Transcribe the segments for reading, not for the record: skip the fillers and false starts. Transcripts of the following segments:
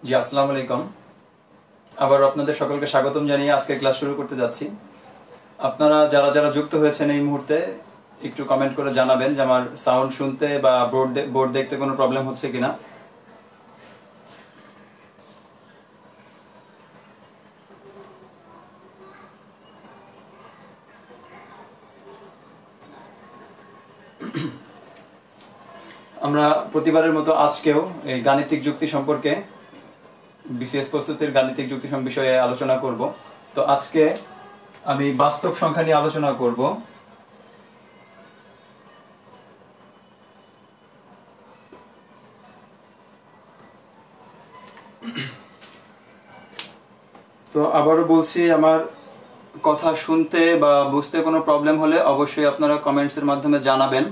জি আসসালামু আলাইকুম। আবার আপনাদের সকলকে স্বাগতম জানিয়ে আজকে ক্লাস শুরু করতে যাচ্ছি। আপনারা যারা যারা যুক্ত হয়েছেন এই মুহূর্তে একটু কমেন্ট করে জানাবেন যে আমার সাউন্ড শুনতে বা বোর্ড দেখতে কোনো প্রবলেম হচ্ছে কিনা। আমরা প্রতিবারের মতো আজকেও এই গাণিতিক যুক্তি সম্পর্কে বিসিএস প্রস্তুতির গাণিতিক যুক্তি বিষয়ে আলোচনা করব। তো আজকে আমি বাস্তব সংখ্যা নিয়ে আলোচনা করব। তো আবারও বলছি, আমার কথা শুনতে বা বুঝতে কোনো প্রবলেম হলে অবশ্যই আপনারা কমেন্টসের মাধ্যমে জানাবেন।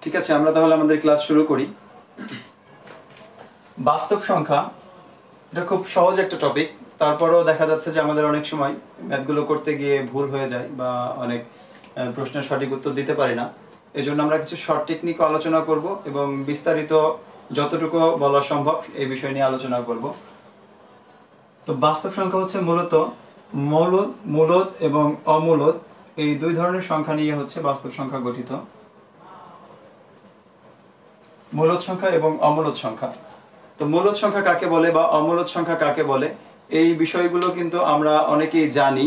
ঠিক আছে, আমরা তাহলে আমাদের ক্লাস শুরু করি। বাস্তব সংখ্যা এটা খুব সহজ একটা টপিক, তারপরেও দেখা যাচ্ছে যে আমাদের অনেক সময় ম্যাথগুলো করতে গিয়ে ভুল হয়ে যায় বা অনেক প্রশ্নের সঠিক উত্তর দিতে পারি না। এই জন্য আমরা কিছু শর্ট টেকনিক আলোচনা করব এবং বিস্তারিত যতটুকু বলা সম্ভব এই বিষয় নিয়ে আলোচনা করব। তো বাস্তব সংখ্যা হচ্ছে মূলত মূলদ এবং অমূলদ এই দুই ধরনের সংখ্যা নিয়ে হচ্ছে বাস্তব সংখ্যা গঠিত। মূলদ সংখ্যা এবং অমূলদ সংখ্যা। তো মূলদ সংখ্যা কাকে বলে বা অমূলদ সংখ্যা কাকে বলে এই বিষয়গুলো কিন্তু আমরা অনেকেই জানি।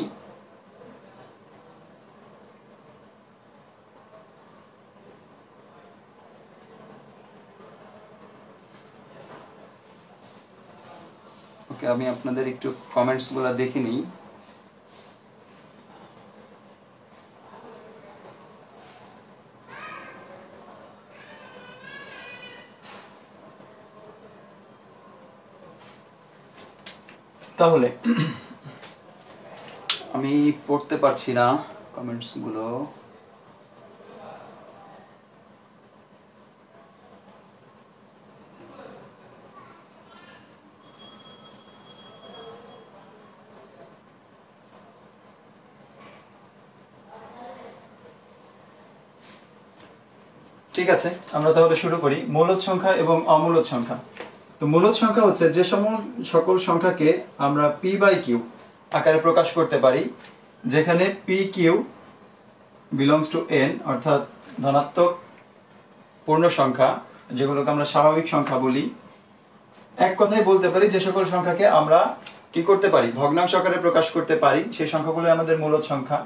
ওকে, আমি আপনাদের একটু কমেন্টস গুলা দেখে নিই। তাহলে আমি পড়তে পারছি না কমেন্টস গুলো। ঠিক আছে, আমরা তাহলে শুরু করি। মূলদ সংখ্যা এবং অমূলদ সংখ্যা। তো মূলদ সংখ্যা হচ্ছে যে সকল সংখ্যাকে আমরা পি বাই কিউ আকারে প্রকাশ করতে পারি, যেখানে P Q belongs to N, অর্থাৎ ধনাত্মক পূর্ণ সংখ্যা, যেগুলোকে আমরা স্বাভাবিক সংখ্যা বলি। এক কথায় বলতে পারি যে সকল সংখ্যাকে আমরা কি করতে পারি, ভগ্নাংশ আকারে প্রকাশ করতে পারি, সেই সংখ্যাগুলো আমাদের মূলদ সংখ্যা।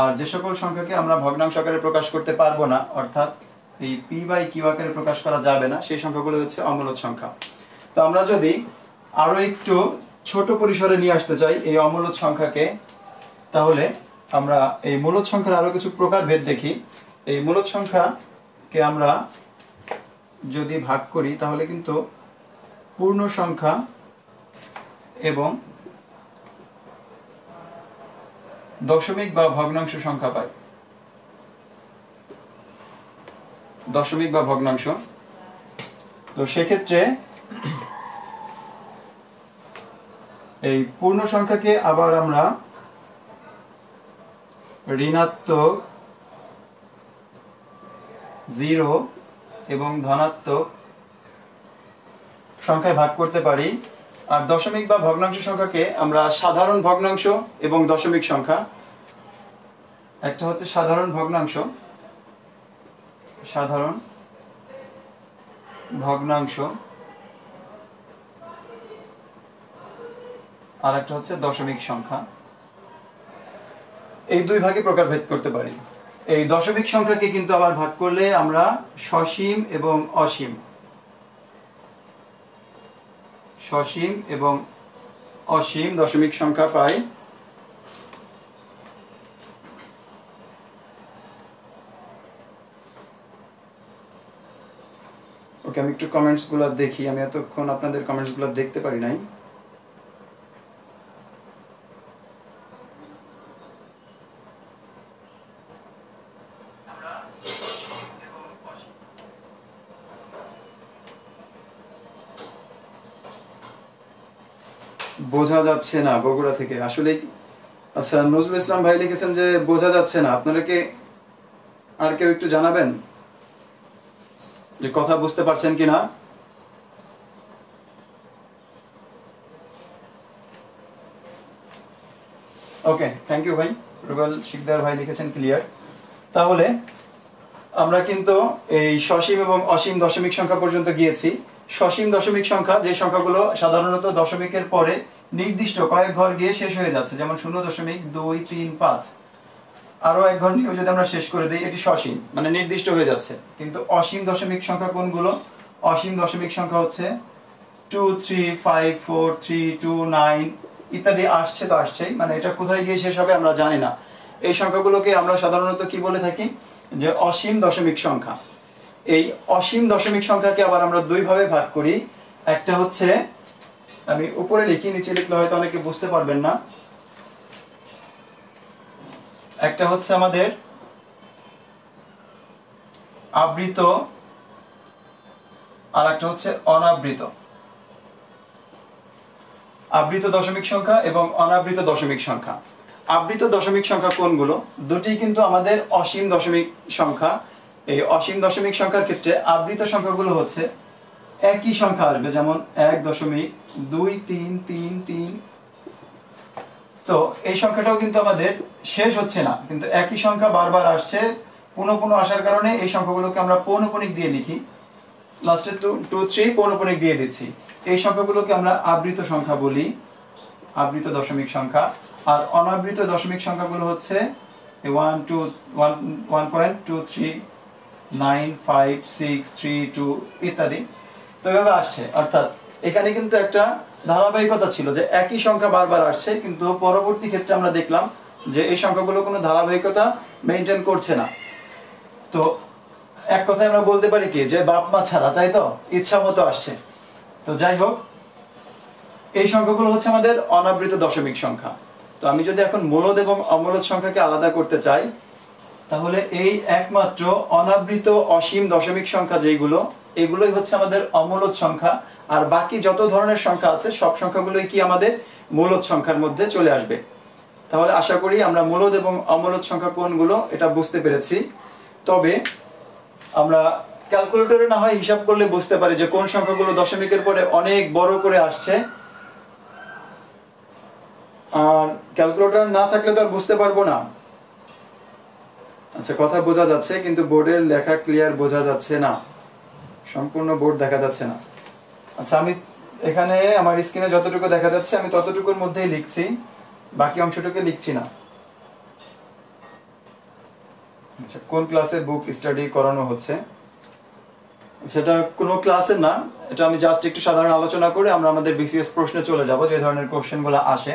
আর যে সকল সংখ্যাকে আমরা ভগ্নাংশ আকারে প্রকাশ করতে পারবো না, অর্থাৎ এই পি বাই কিউ আকারে প্রকাশ করা যাবে না, সেই সংখ্যাগুলো হচ্ছে অমূলদ সংখ্যা। তো আমরা যদি আরো একটু ছোট পরিসরে নিয়ে আসতে চাই এই অমূলদ সংখ্যাকে, তাহলে আমরা এই মূলদ সংখ্যার আরো কিছু প্রকারভেদ দেখি। এই মূলদ সংখ্যাকে আমরা যদি ভাগ করি তাহলে কিন্তু পূর্ণ সংখ্যা এবং দশমিক বা ভগ্নাংশ সংখ্যা পাই। দশমিক বা ভগ্নাংশ। তো সেক্ষেত্রে এই পূর্ণ সংখ্যাকে আবার আমরা ঋণাত্মক, 0 এবং ধনাত্মক সংখ্যায় ভাগ করতে পারি। আর দশমিক বা ভগ্নাংশ সংখ্যাকে আমরা সাধারণ ভগ্নাংশ এবং দশমিক সংখ্যা, একটা হচ্ছে সাধারণ ভগ্নাংশ আর একটা হচ্ছে দশমিক সংখ্যা, এই দুই ভাগে প্রকারভেদ করতে পারি। এই দশমিক সংখ্যাকে কিন্তু আবার ভাগ করলে আমরা সসীম এবং অসীম সসীম এবং অসীম দশমিক সংখ্যা পাই। ওকে, আমি একটু কমেন্টসগুলো দেখি, আমি এতক্ষণ আপনাদের কমেন্টসগুলো দেখতে পারি নাই। বোঝা যাচ্ছে না বগুড়া থেকে আসলে। আচ্ছা, নজরুল ইসলাম ভাই লিখেছেন যে বোঝা যাচ্ছে না। আপনারা কি আর কেউ একটু জানাবেন যে কথা বুঝতে পারছেন কিনা? ওকে, থ্যাংক ইউ ভাই। রুবেল শিকদার ভাই লিখেছেন ক্লিয়ার। তাহলে আমরা কিন্তু এই সসীম এবং অসীম দশমিক সংখ্যা পর্যন্ত গিয়েছি। সসীম দশমিক সংখ্যা যে সংখ্যাগুলো সাধারণত দশমিকের পরে নির্দিষ্ট কয়েক ঘর গিয়ে শেষ হয়ে যাচ্ছে, যেমন 0.235, আরো এক ঘর নিয়ে যদি আমরা শেষ করে দিই এটি সসীম, মানে নির্দিষ্ট হয়ে যাচ্ছে। কিন্তু অসীম দশমিক সংখ্যা কোনগুলো? অসীম দশমিক সংখ্যা হচ্ছে 2, 3, 5, 4, 3, 2, 9 ইত্যাদি আসছে তো আসছেই, মানে এটা কোথায় গিয়ে শেষ হবে আমরা জানি না। এই সংখ্যাগুলোকে আমরা সাধারণত কি বলে থাকি? যে অসীম দশমিক সংখ্যা। এই অসীম দশমিক সংখ্যাকে আবার আমরা দুই ভাবে ভাগ করি। একটা হচ্ছে, আমি উপরে লিখি, নিচে লিখলে হয়তো অনেকে বুঝতে পারবেন না। একটা হচ্ছে আমাদের আবৃত, আর একটা হচ্ছে অনাবৃত। আবৃত দশমিক সংখ্যা এবং অনাবৃত দশমিক সংখ্যা। আবৃত দশমিক সংখ্যা কোনগুলো? দুটি কিন্তু আমাদের অসীম দশমিক সংখ্যা। এই অসীম দশমিক সংখ্যার ক্ষেত্রে আবৃত সংখ্যাগুলো হচ্ছে একই সংখ্যা আসবে, যেমন 1.2333। তো এই সংখ্যাটাও কিন্তু আমাদের শেষ হচ্ছে না, কিন্তু একই সংখ্যা বারবার আসছে। পুনঃ পুনঃ আসার কারণে এই সংখ্যাগুলোকে আমরা পৌনঃপুনিক দিয়ে লিখি, লাস্টে 2, 3 পৌনঃপুনিক দিয়ে দিচ্ছি। এই সংখ্যাগুলোকে আমরা আবৃত সংখ্যা বলি, আবৃত দশমিক সংখ্যা। আর অনাবৃত দশমিক সংখ্যাগুলো হচ্ছে 1, 2, 1.23, 9, 5, 6, 3, 2 ইত্যাদি। তো এভাবে আসছে, অর্থাৎ এখানে কিন্তু একটা ধারাবাহিকতা ছিল যে একই সংখ্যা বারবার আসছে, কিন্তু পরবর্তী ক্ষেত্রে আমরা দেখলাম যে এই সংখ্যাগুলো কোনো ধারাবাহিকতা মেনটেন করছে না। তো এক কথায় আমরা বলতে পারি কি, যে বাপ মা ছাড়া, তাই তো, ইচ্ছা মতো আসছে। তো যাই হোক, এই সংখ্যাগুলো হচ্ছে আমাদের অনাবৃত দশমিক সংখ্যা। তো আমি যদি এখন মূলদ এবং অমূলদ সংখ্যাকে আলাদা করতে চাই, তাহলে এই একমাত্র অনাবৃত অসীম দশমিক সংখ্যা যেগুলো, এগুলোই হচ্ছে আমাদের অমূলদ সংখ্যা। আর বাকি যত ধরনের সংখ্যা আছে সব সংখ্যাগুলোই কি আমাদের মূলদ সংখ্যার মধ্যে চলে আসবে। তাহলে আশা করি আমরা মূলদ এবং অমূলদ সংখ্যা কোনগুলো এটা বুঝতে পেরেছি। তবে আমরা ক্যালকুলেটরে না হয় হিসাব করলে বুঝতে পারি যে কোন সংখ্যাগুলো দশমিকের পরে অনেক বড় করে আসছে। আর ক্যালকুলেটর না থাকলে তো আর বুঝতে পারবো না। আচ্ছা, কথা বোঝা যাচ্ছে কিন্তু বোর্ডের লেখা ক্লিয়ার বোঝা যাচ্ছে না, সম্পূর্ণ বোর্ড দেখা যাচ্ছে না। আচ্ছা, আমি এখানে আমার স্ক্রিনে যতটুকু দেখা যাচ্ছে আমি ততটুকুর মধ্যেই লিখছি, বাকি অংশটুকু লিখছি না। আচ্ছা, কোন ক্লাসে বুক স্টাডি করানো হচ্ছে? সেটা কোনো ক্লাসের না, এটা আমি জাস্ট একটু সাধারণ আলোচনা করে আমরা আমাদের বিসিএস প্রশ্নে চলে যাব, যে ধরনের কোশ্চেনগুলো আসে।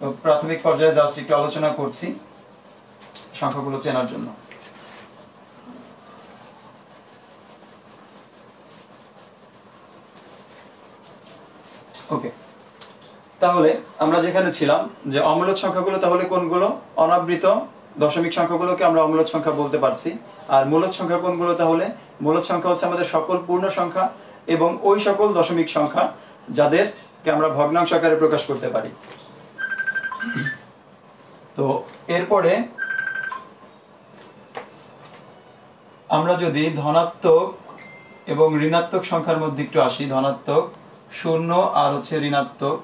তো প্রাথমিক পর্যায়ে জাস্ট একটু আলোচনা করছি সংখ্যাগুলো চেনার জন্য। ওকে, তাহলে আমরা যেখানে ছিলাম যে অমূলদ সংখ্যাগুলো তাহলে কোনগুলো? অনাবৃত দশমিক সংখ্যাগুলোকে আমরা অমূলদ সংখ্যা বলতে পারছি। আর মূলদ সংখ্যা কোনগুলো? তাহলে মূলদ সংখ্যা হচ্ছে আমাদের সকল পূর্ণ সংখ্যা এবং ওই সকল দশমিক সংখ্যা যাদেরকে আমরা ভগ্নাংশ আকারে প্রকাশ করতে পারি। তো এরপরে আমরা যদি ধনাত্মক এবং ঋণাত্মক সংখ্যার মধ্যে একটু আসি, ধনাত্মক, শূন্য আর হচ্ছে ঋণাত্মক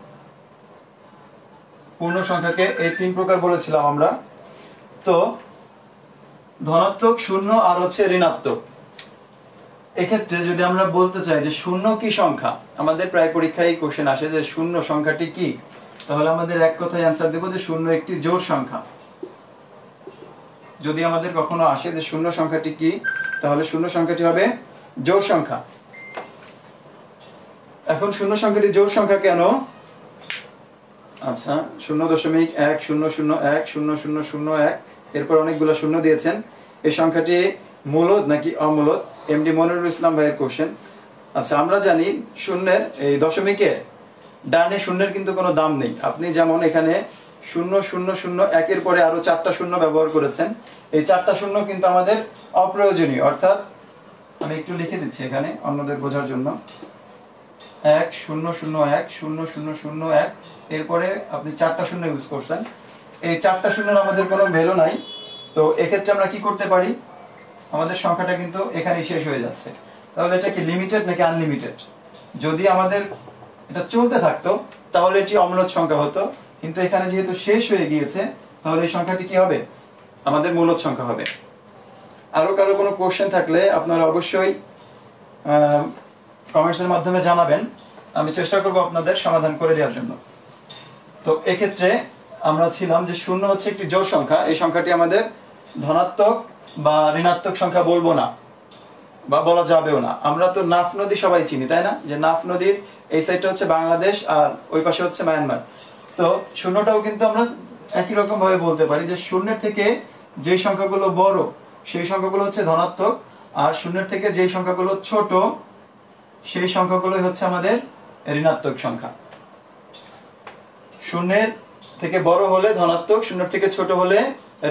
পূর্ণ সংখ্যাকে এই তিন প্রকার বলেছিলাম আমরা। তো ধনাত্মক, শূন্য আর হচ্ছে ঋণাত্মক, এক্ষেত্রে যদি আমরা বলতে চাই যে শূন্য কি সংখ্যা, আমাদের প্রায় পরীক্ষায় এই কোশ্চেন আসে যে শূন্য সংখ্যাটি কি, তাহলে আমাদের এক কথায় অ্যান্সার দেব যে শূন্য একটি জোড় সংখ্যা। যদি আমাদের কখনো আসে যে শূন্য সংখ্যাটি কি, তাহলে শূন্য সংখ্যাটি হবে জোড় সংখ্যা। এখন শূন্য সংখ্যাটি জোড় সংখ্যা কেন? আচ্ছা, 0.10010001 এরপর অনেকগুলো শূন্য দিয়েছেন। এই সংখ্যাটি মূলদ নাকি অমূলদ? এমডি মনিরুল ইসলাম ভাইয়ের কোশ্চেন। আচ্ছা, আমরা জানি শূন্যের এই দশমিকে ডানে শূন্যের কিন্তু কোনো দাম নেই। আপনি যেমন এখানে 0 0 0 1-এর পরে আরো 4টা শূন্য ব্যবহার করেছেন, এই 4টা শূন্য কিন্তু আমাদের অপ্রয়োজনীয়। অর্থাৎ আমি একটু লিখে দিচ্ছি এখানে অন্যদের বোঝার জন্য, 1 0 0 1 0 0 0 1, এরপরে আপনি 4টা শূন্য ইউজ করছেন। এই 4টা শূন্যের আমাদের কোনো ভ্যালু নাই। তো এক্ষেত্রে আমরা কি করতে পারি, আমাদের সংখ্যাটা কিন্তু এখানেই শেষ হয়ে যাচ্ছে। তাহলে এটা কি লিমিটেড নাকি আনলিমিটেড? যদি আমাদের এটা চলতে থাকতো তাহলে এটি অমূলদ সংখ্যা হতো, কিন্তু এখানে যেহেতু শেষ হয়ে গিয়েছে তাহলে এই সংখ্যাটি কি হবে, আমাদের মূলদ সংখ্যা হবে। আরো কারো কোনো কোশ্চেন থাকলে আপনারা অবশ্যই কমেন্টসের মাধ্যমে জানাবেন, আমি চেষ্টা করব আপনাদের সমাধান করে দেওয়ার জন্য। তো এক্ষেত্রে আমরা ছিলাম যে শূন্য হচ্ছে একটি জোড় সংখ্যা, এই সংখ্যাটি আমাদের ধনাত্মক বা ঋণাত্মক সংখ্যা বলবো না বা বলা যাবেও না। আমরা তো নাফ নদী সবাই চিনি, তাই না? যে নাফ নদীর এই সাইডটা হচ্ছে বাংলাদেশ আর ওই পাশে হচ্ছে মায়ানমার। তো শূন্যটাও কিন্তু আমরা একই রকম ভাবে বলতে পারি যে শূন্যের থেকে যে সংখ্যাগুলো বড় সেই সংখ্যাগুলো হচ্ছে ধনাত্মক, আর শূন্যের থেকে যে সংখ্যাগুলো ছোট সেই সংখ্যাগুলোই হচ্ছে আমাদের ঋণাত্মক সংখ্যা। শূন্যের থেকে বড় হলে ধনাত্মক, শূন্যের থেকে ছোট হলে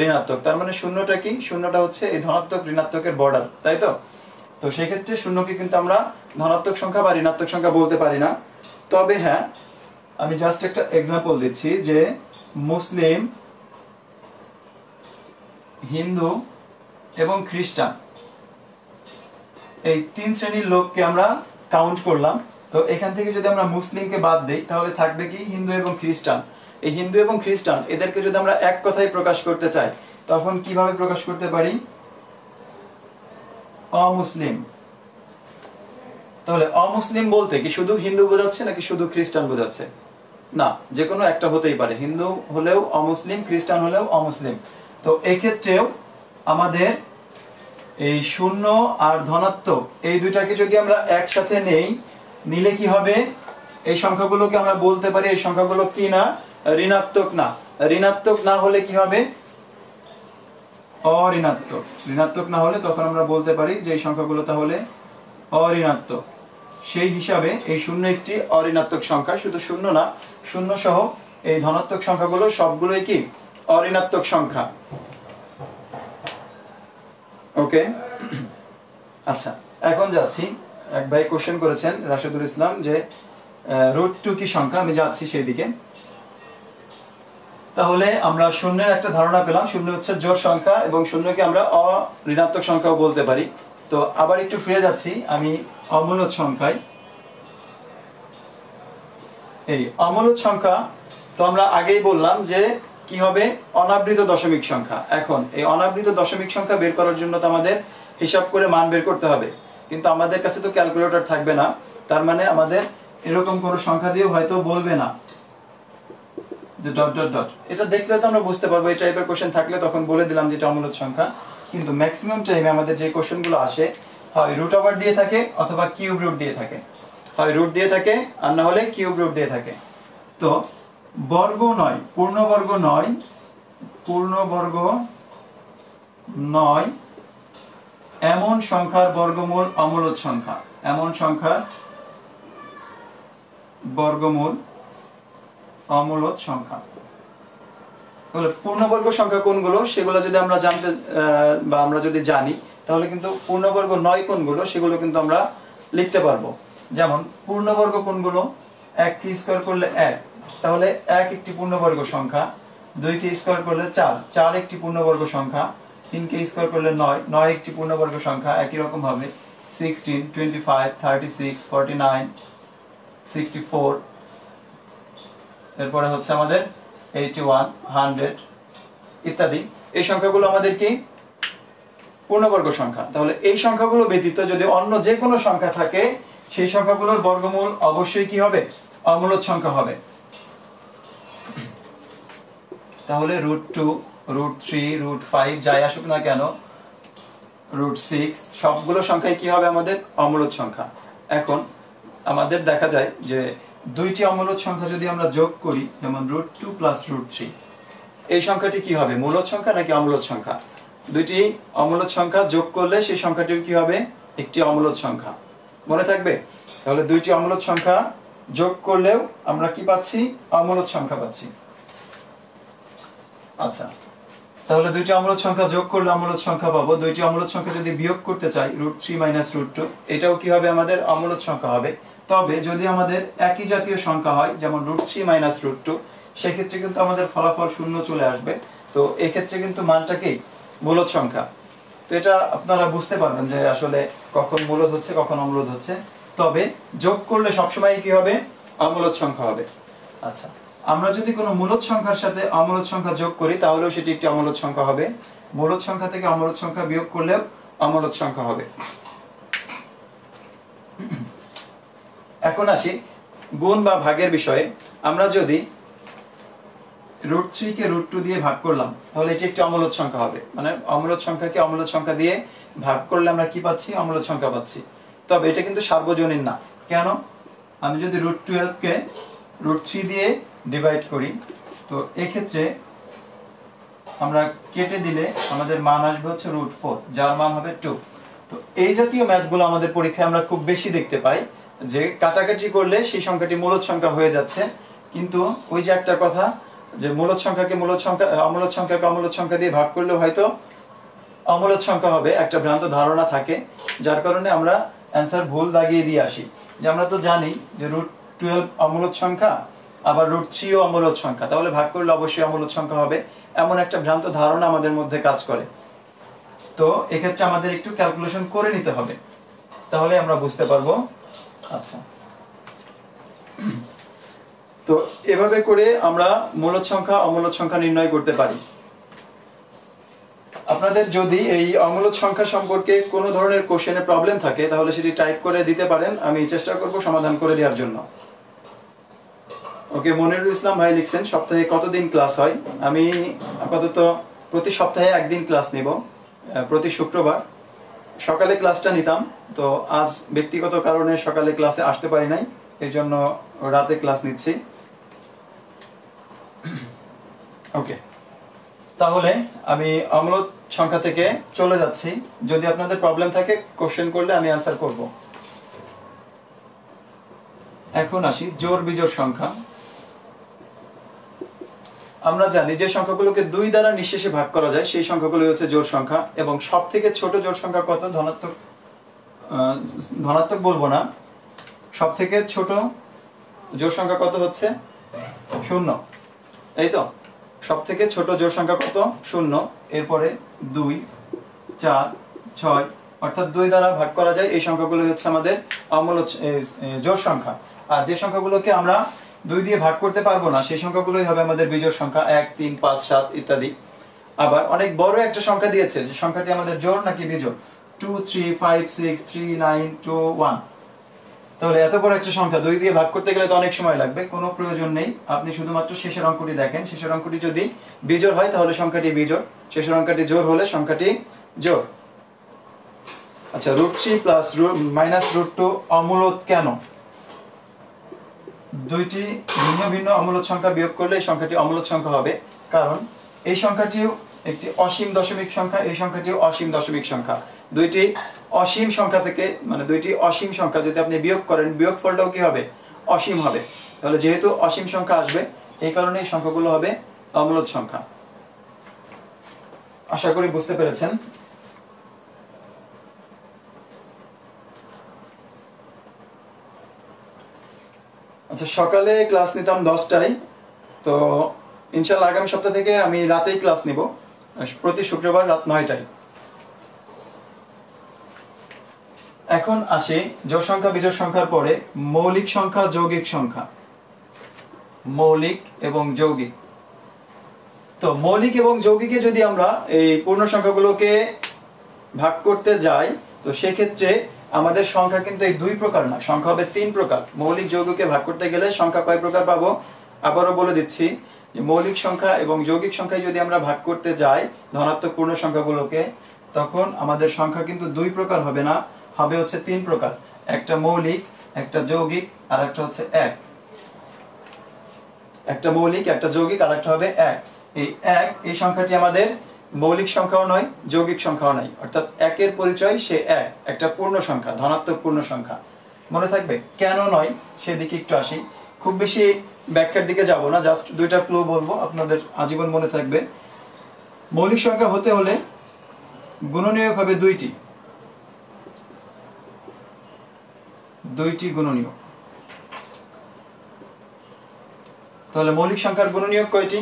ঋণাত্মক। তার মানে শূন্যটা কি, শূন্যটা হচ্ছে এই ধনাত্মক ঋণাত্মকের বর্ডার, তাই তো? তো সেই ক্ষেত্রে শূন্যকে কিন্তু আমরা ধনাত্মক সংখ্যা বা ঋণাত্মক সংখ্যা বলতে পারি না। তবে হ্যাঁ, আমি জাস্ট একটা এক্সাম্পল দিচ্ছি যে মুসলিম, হিন্দু এবং খ্রিস্টান এই 3 শ্রেণীর লোককে আমরা কাউন্ট করলাম। তো এখান থেকে যদি আমরা মুসলিমকে বাদ দেই তাহলে থাকবে কি হিন্দু এবং খ্রিস্টান। এই হিন্দু এবং খ্রিস্টান এদেরকে যদি আমরা এক কথায় প্রকাশ করতে চাই তখন কিভাবে প্রকাশ করতে পারি, অমুসলিম। তাহলে অমুসলিম বলতে কি শুধু হিন্দু বোঝাচ্ছে নাকি শুধু খ্রিস্টান বোঝাচ্ছে? না, যে কোনো একটা হতেই পারে, হিন্দু হলেও অমুসলিম, খ্রিস্টান হলেও অমুসলিম। তো এক্ষেত্রেও আমাদের এই শূন্য আর ধনাত্মক এই দুইটাকে যদি আমরা একসাথে নেই, নিলে কি হবে, এই সংখ্যাগুলোকে আমরা বলতে পারি এই সংখ্যাগুলো কি না, ঋণাত্মক না। ঋণাত্মক না হলে কি হবে, অঋণাত্মক। ঋণাত্মক না হলে তখন আমরা বলতে পারি যে এই সংখ্যাগুলো তাহলে অঋণাত্মক। সেই হিসাবে এই শূন্য একটি অঋণাত্মক সংখ্যা, শুধু শূন্য না, শূন্য সহ এই ধনাত্মক সংখ্যাগুলো সবগুলোই কি অঋণাত্মক সংখ্যা। ওকে, আচ্ছা এখন যাচ্ছি, এক ভাই কোশ্চেন করেছেন রাশেদুল ইসলাম যে √2 কি সংখ্যা, আমি যাচ্ছি সেই দিকে। তাহলে আমরা শূন্যের একটা ধারণা পেলাম, শূন্য হচ্ছে জোড় সংখ্যা এবং শূন্যকে আমরা অঋণাত্মক সংখ্যাও বলতে পারি। তো আবার একটু ফিরে যাচ্ছি আমি অমূলদ সংখ্যায়। এই অমূলদ সংখ্যা তো আমরা আগেই বললাম যে কি হবে, অনাবৃত দশমিক সংখ্যা। এখন এই অনাবৃত দশমিক সংখ্যা বের করার জন্য তো আমাদের হিসাব করে মান বের করতে হবে, কিন্তু আমাদের কাছে তো ক্যালকুলেটর থাকবে না। তার মানে আমাদের এরকম কোনো সংখ্যা দিয়েও হয়তো বলবে না যে ডট ডট ডট। এটা দেখলে তো আমরা বুঝতে পারবো, এই টাইপের কোশ্চেন থাকলে তখন বলে দিলাম যে এটা অমূলদ সংখ্যা। কিন্তু ম্যাক্সিমাম টাইমে আমাদের যে কোশ্চেনগুলো আসে হয় রুট ওভার দিয়ে থাকে অথবা কিউব রুট দিয়ে থাকে, হয় রুট দিয়ে থাকে আর না হলে কিউব রুট দিয়ে থাকে। তো বর্গ নয়, পূর্ণবর্গ নয়, পূর্ণবর্গ নয় এমন সংখ্যার বর্গমূল অমূলদ সংখ্যা। এমন সংখ্যার বর্গমূল অমূলদ সংখ্যা। তাহলে পূর্ণবর্গ সংখ্যা কোনগুলো সেগুলো যদি আমরা জানতে বা আমরা যদি জানি তাহলে কিন্তু পূর্ণবর্গ নয় কোনগুলো সেগুলো কিন্তু আমরা লিখতে পারবো। যেমন পূর্ণবর্গ কোনগুলো, 1 কে স্কয়ার করলে 1, তাহলে 1 একটি পূর্ণবর্গ সংখ্যা। 2 কে স্কয়ার করলে 4, 4 একটি পূর্ণবর্গ সংখ্যা। 3 কে স্কয়ার করলে 9, 9 একটি পূর্ণবর্গ সংখ্যা। একই রকম ভাবে 16, 25, 36, 49, 64, এরপরে হচ্ছে আমাদের 81, 100 ইত্যাদি। এই সংখ্যাগুলো আমাদের কি পূর্ণবর্গ সংখ্যা। তাহলে এই সংখ্যাগুলো ব্যতীত যদি অন্য যে কোনো সংখ্যা থাকে সেই সংখ্যাগুলোর বর্গমূল অবশ্যই কি হবে, অমূলদ সংখ্যা হবে। তাহলে √2, √3, √5 যাই আসুক না কেন, √6 সবগুলো সংখ্যাই কি হবে আমাদের অমূলদ সংখ্যা। এখন আমাদের দেখা যায় যে দুইটি অমূলদ সংখ্যা যদি আমরা যোগ করি, যেমন √2 + √3, এই সংখ্যাটি কি হবে, মূলদ সংখ্যা নাকি অমূলদ সংখ্যা? দুইটি অমূলদ সংখ্যা যোগ করলে সেই সংখ্যাটি কি হবে, একটি অমূলদ সংখ্যা। মনে থাকবে? তাহলে দুইটি অমূলদ সংখ্যা যোগ করলেও আমরা কি পাচ্ছি? অমূলদ সংখ্যা পাচ্ছি। আচ্ছা, তাহলে দুইটি অমূলদ সংখ্যা যোগ করলে অমূলদ সংখ্যা পাবো। দুইটি অমূলদ সংখ্যা যদি বিয়োগ করতে চাই √3 - √2, এটাও কি হবে? আমাদের অমূলদ সংখ্যা হবে। তবে যদি আমাদের একই জাতীয় সংখ্যা হয়, যেমন √3 - √2, সেক্ষেত্রে কিন্তু আমাদের ফলাফল শূন্য চলে আসবে। তো এই ক্ষেত্রে কিন্তু মানটা কি? মূলদ সংখ্যা। তো এটা আপনারা বুঝতে পারবেন যে আসলে কখন মূলদ হচ্ছে, কখন অমূলদ হচ্ছে। তবে যোগ করলে সবসময় কি হবে? অমূলদ সংখ্যা হবে। আচ্ছা, আমরা যদি কোনো মূলদ সংখ্যার সাথে অমূলদ সংখ্যা যোগ করি তাহলেও সেটি একটি অমূলদ সংখ্যা হবে। মূলদ সংখ্যা থেকে অমূলদ সংখ্যা বিয়োগ করলেও অমূলদ সংখ্যা হবে। এখন আসি গুণ বা ভাগের বিষয়ে। আমরা যদি √3 কে √2 দিয়ে ভাগ করলাম তাহলে এটি একটি অমূলদ সংখ্যা হবে। মানে অমূলদ সংখ্যাকে অমূলদ সংখ্যা দিয়ে ভাগ করলে আমরা কি পাচ্ছি? অমূলদ সংখ্যা পাচ্ছি। তবে এটা কিন্তু সার্বজনীন না। কেন? আমি যদি √12 কে √3 দিয়ে ডিভাইড করি, তো এক্ষেত্রে আমরা কেটে দিলে আমাদের মান আসবে হচ্ছে √4, যার মান হবে 2। তো এই জাতীয় ম্যাথগুলো আমাদের পরীক্ষায় আমরা খুব বেশি দেখতে পাই, যে কাটাকাটি করলে সেই সংখ্যাটি মূলদ সংখ্যা হয়ে যাচ্ছে। কিন্তু ওই যে একটা কথা, যে মূলদ সংখ্যাকে মূলদ সংখ্যা, অমূলদ সংখ্যাকে অমূলদ সংখ্যা দিয়ে ভাগ করলে হয়তো অমূলদ সংখ্যা হবে, একটা ভ্রান্ত ধারণা থাকে, যার কারণে আমরা অ্যান্সার ভুল দাগিয়ে দিয়ে আসি। যে আমরা তো জানি যে √12 অমূলদ সংখ্যা, আবার √3 ও অমূলদ সংখ্যা, তাহলে ভাগ করলে অবশ্যই অমূলদ সংখ্যা হবে, এমন একটা ভ্রান্ত ধারণা আমাদের মধ্যে কাজ করে। তো এক্ষেত্রে আমাদের একটু ক্যালকুলেশন করে নিতে হবে, তাহলে আমরা বুঝতে পারবো। আচ্ছা, তো এভাবে করে আমরা মূলদ সংখ্যা অমূলদ সংখ্যা নির্ণয় করতে পারি। আপনাদের যদি এই অমূলদ সংখ্যা সম্পর্কে কোনো ধরনের কোশ্চেনে প্রবলেম থাকে তাহলে সেটি টাইপ করে দিতে পারেন, আমি চেষ্টা করব সমাধান করে দেওয়ার জন্য। ওকে, মনিরুল ইসলাম ভাই লিখছেন সপ্তাহে কতদিন ক্লাস হয়? আমি আপাতত প্রতি সপ্তাহে একদিন ক্লাস নিব, প্রতি শুক্রবার। সকালে ক্লাসটা নিতাম, তো আজ ব্যক্তিগত কারণে সকালে ক্লাসে আসতে পারি নাই, এই জন্য রাতে ক্লাস নিচ্ছি। ওকে, তাহলে আমি অমূলদ সংখ্যা থেকে চলে যাচ্ছি। যদি আপনাদের প্রবলেম থাকে কোশ্চেন করলে আমি অ্যান্সার করব। এখন আসি জোড় বিজোড় সংখ্যা। আমরা জানি যে সংখ্যাগুলোকে 2 দ্বারা নিঃশেষে ভাগ করা যায় সেই সংখ্যাগুলো হচ্ছে জোড় সংখ্যা। এবং সব থেকে ছোট জোড় সংখ্যা কত? ধনাত্মক বলবো না, সব থেকে ছোট জোড় সংখ্যা কত হচ্ছে? 0। এই তো, সব থেকে ছোট জোড় সংখ্যা কত? 0। এরপরে 2, 4, 6, অর্থাৎ 2 দ্বারা ভাগ করা যায় এই সংখ্যাগুলো হচ্ছে আমাদের অমূলদ জোড় সংখ্যা। আর যে সংখ্যাগুলোকে আমরা 2 দিয়ে ভাগ করতে পারবো না সেই সংখ্যাগুলোই হবে আমাদের বিজোড় সংখ্যা, 1, 3, 5, 7 ইত্যাদি। আবার অনেক বড় একটা সংখ্যা দিয়েছে, যে সংখ্যাটি আমাদের জোড় নাকি বিজোড়? 2, 3, 5, 6, 3, 9, 2, 1। তাহলে এত বড় একটা সংখ্যা 2 দিয়ে ভাগ করতে গেলে তো অনেক সময় লাগবে, কোনো প্রয়োজন নেই। আপনি শুধুমাত্র শেষের অঙ্কটি দেখেন, শেষের অঙ্কটি যদি বিজোড় হয় তাহলে সংখ্যাটি বিজোড়, শেষের অঙ্কটি জোড় হলে সংখ্যাটি জোড়। আচ্ছা, √3 - √2 অমূলদ কেন? দুইটি ভিন্ন ভিন্ন অমূলদ সংখ্যা বিয়োগ করলে এই সংখ্যাটি অমূলদ সংখ্যা হবে, কারণ এই সংখ্যাটিও একটি অসীম দশমিক সংখ্যা, এই সংখ্যাটিও অসীম দশমিক সংখ্যা। দুইটি অসীম সংখ্যা থেকে, মানে দুইটি অসীম সংখ্যা যদি আপনি বিয়োগ করেন, বিয়োগফলটাও কি হবে? অসীম হবে। তাহলে যেহেতু অসীম সংখ্যা আসবে, এই কারণে এই সংখ্যাগুলো হবে অমূলদ সংখ্যা। আশা করি বুঝতে পেরেছেন। আচ্ছা, সকালে ক্লাস নিতাম 10টায়, তো ইনশাআল্লাহ আগামী সপ্তাহ থেকে আমি রাতেই ক্লাস নিব, প্রতি শুক্রবার রাত 9টায়। এখন আসি জোড় সংখ্যা বিজোড় সংখ্যার পরে মৌলিক সংখ্যা যৌগিক সংখ্যা। মৌলিক এবং যৌগিক। তো মৌলিক এবং যৌগিকে যদি আমরা এই পূর্ণ সংখ্যাগুলোকে ভাগ করতে যাই, তো সেক্ষেত্রে আমাদের সংখ্যা কিন্তু এই 2 প্রকার না, সংখ্যা হবে 3 প্রকার। মৌলিক যৌগিকে ভাগ করতে গেলে সংখ্যা কয় প্রকার পাবো? আবারও বলে দিচ্ছি, যে মৌলিক সংখ্যা এবং যৌগিক সংখ্যায় যদি আমরা ভাগ করতে যাই ধনাত্মক পূর্ণ সংখ্যাগুলোকে, তখন আমাদের সংখ্যা কিন্তু 2 প্রকার হবে না, হবে হচ্ছে 3 প্রকার। একটা মৌলিক, একটা যৌগিক, আর একটা হচ্ছে এক। একটা মৌলিক, একটা যৌগিক, আর একটা হবে এক। এই সংখ্যাটি আমাদের মৌলিক সংখ্যাও নয়, যৌগিক সংখ্যাও নয়, অর্থাৎ একের পরিচয় সে এক, একটা পূর্ণ সংখ্যা, ধনাত্মক পূর্ণ সংখ্যা। মনে থাকবে? কেন নয় সেদিকে একটু আসি, খুব বেশি ব্যাখ্যার দিকে যাব না, জাস্ট দুইটা ক্লু বলবো, আপনাদের আজীবন মনে থাকবে। মৌলিক সংখ্যা হতে হলে গুণনীয়ক হবে দুইটি গুণনীয়ক। তাহলে মৌলিক সংখ্যার গুণনীয়ক কয়টি?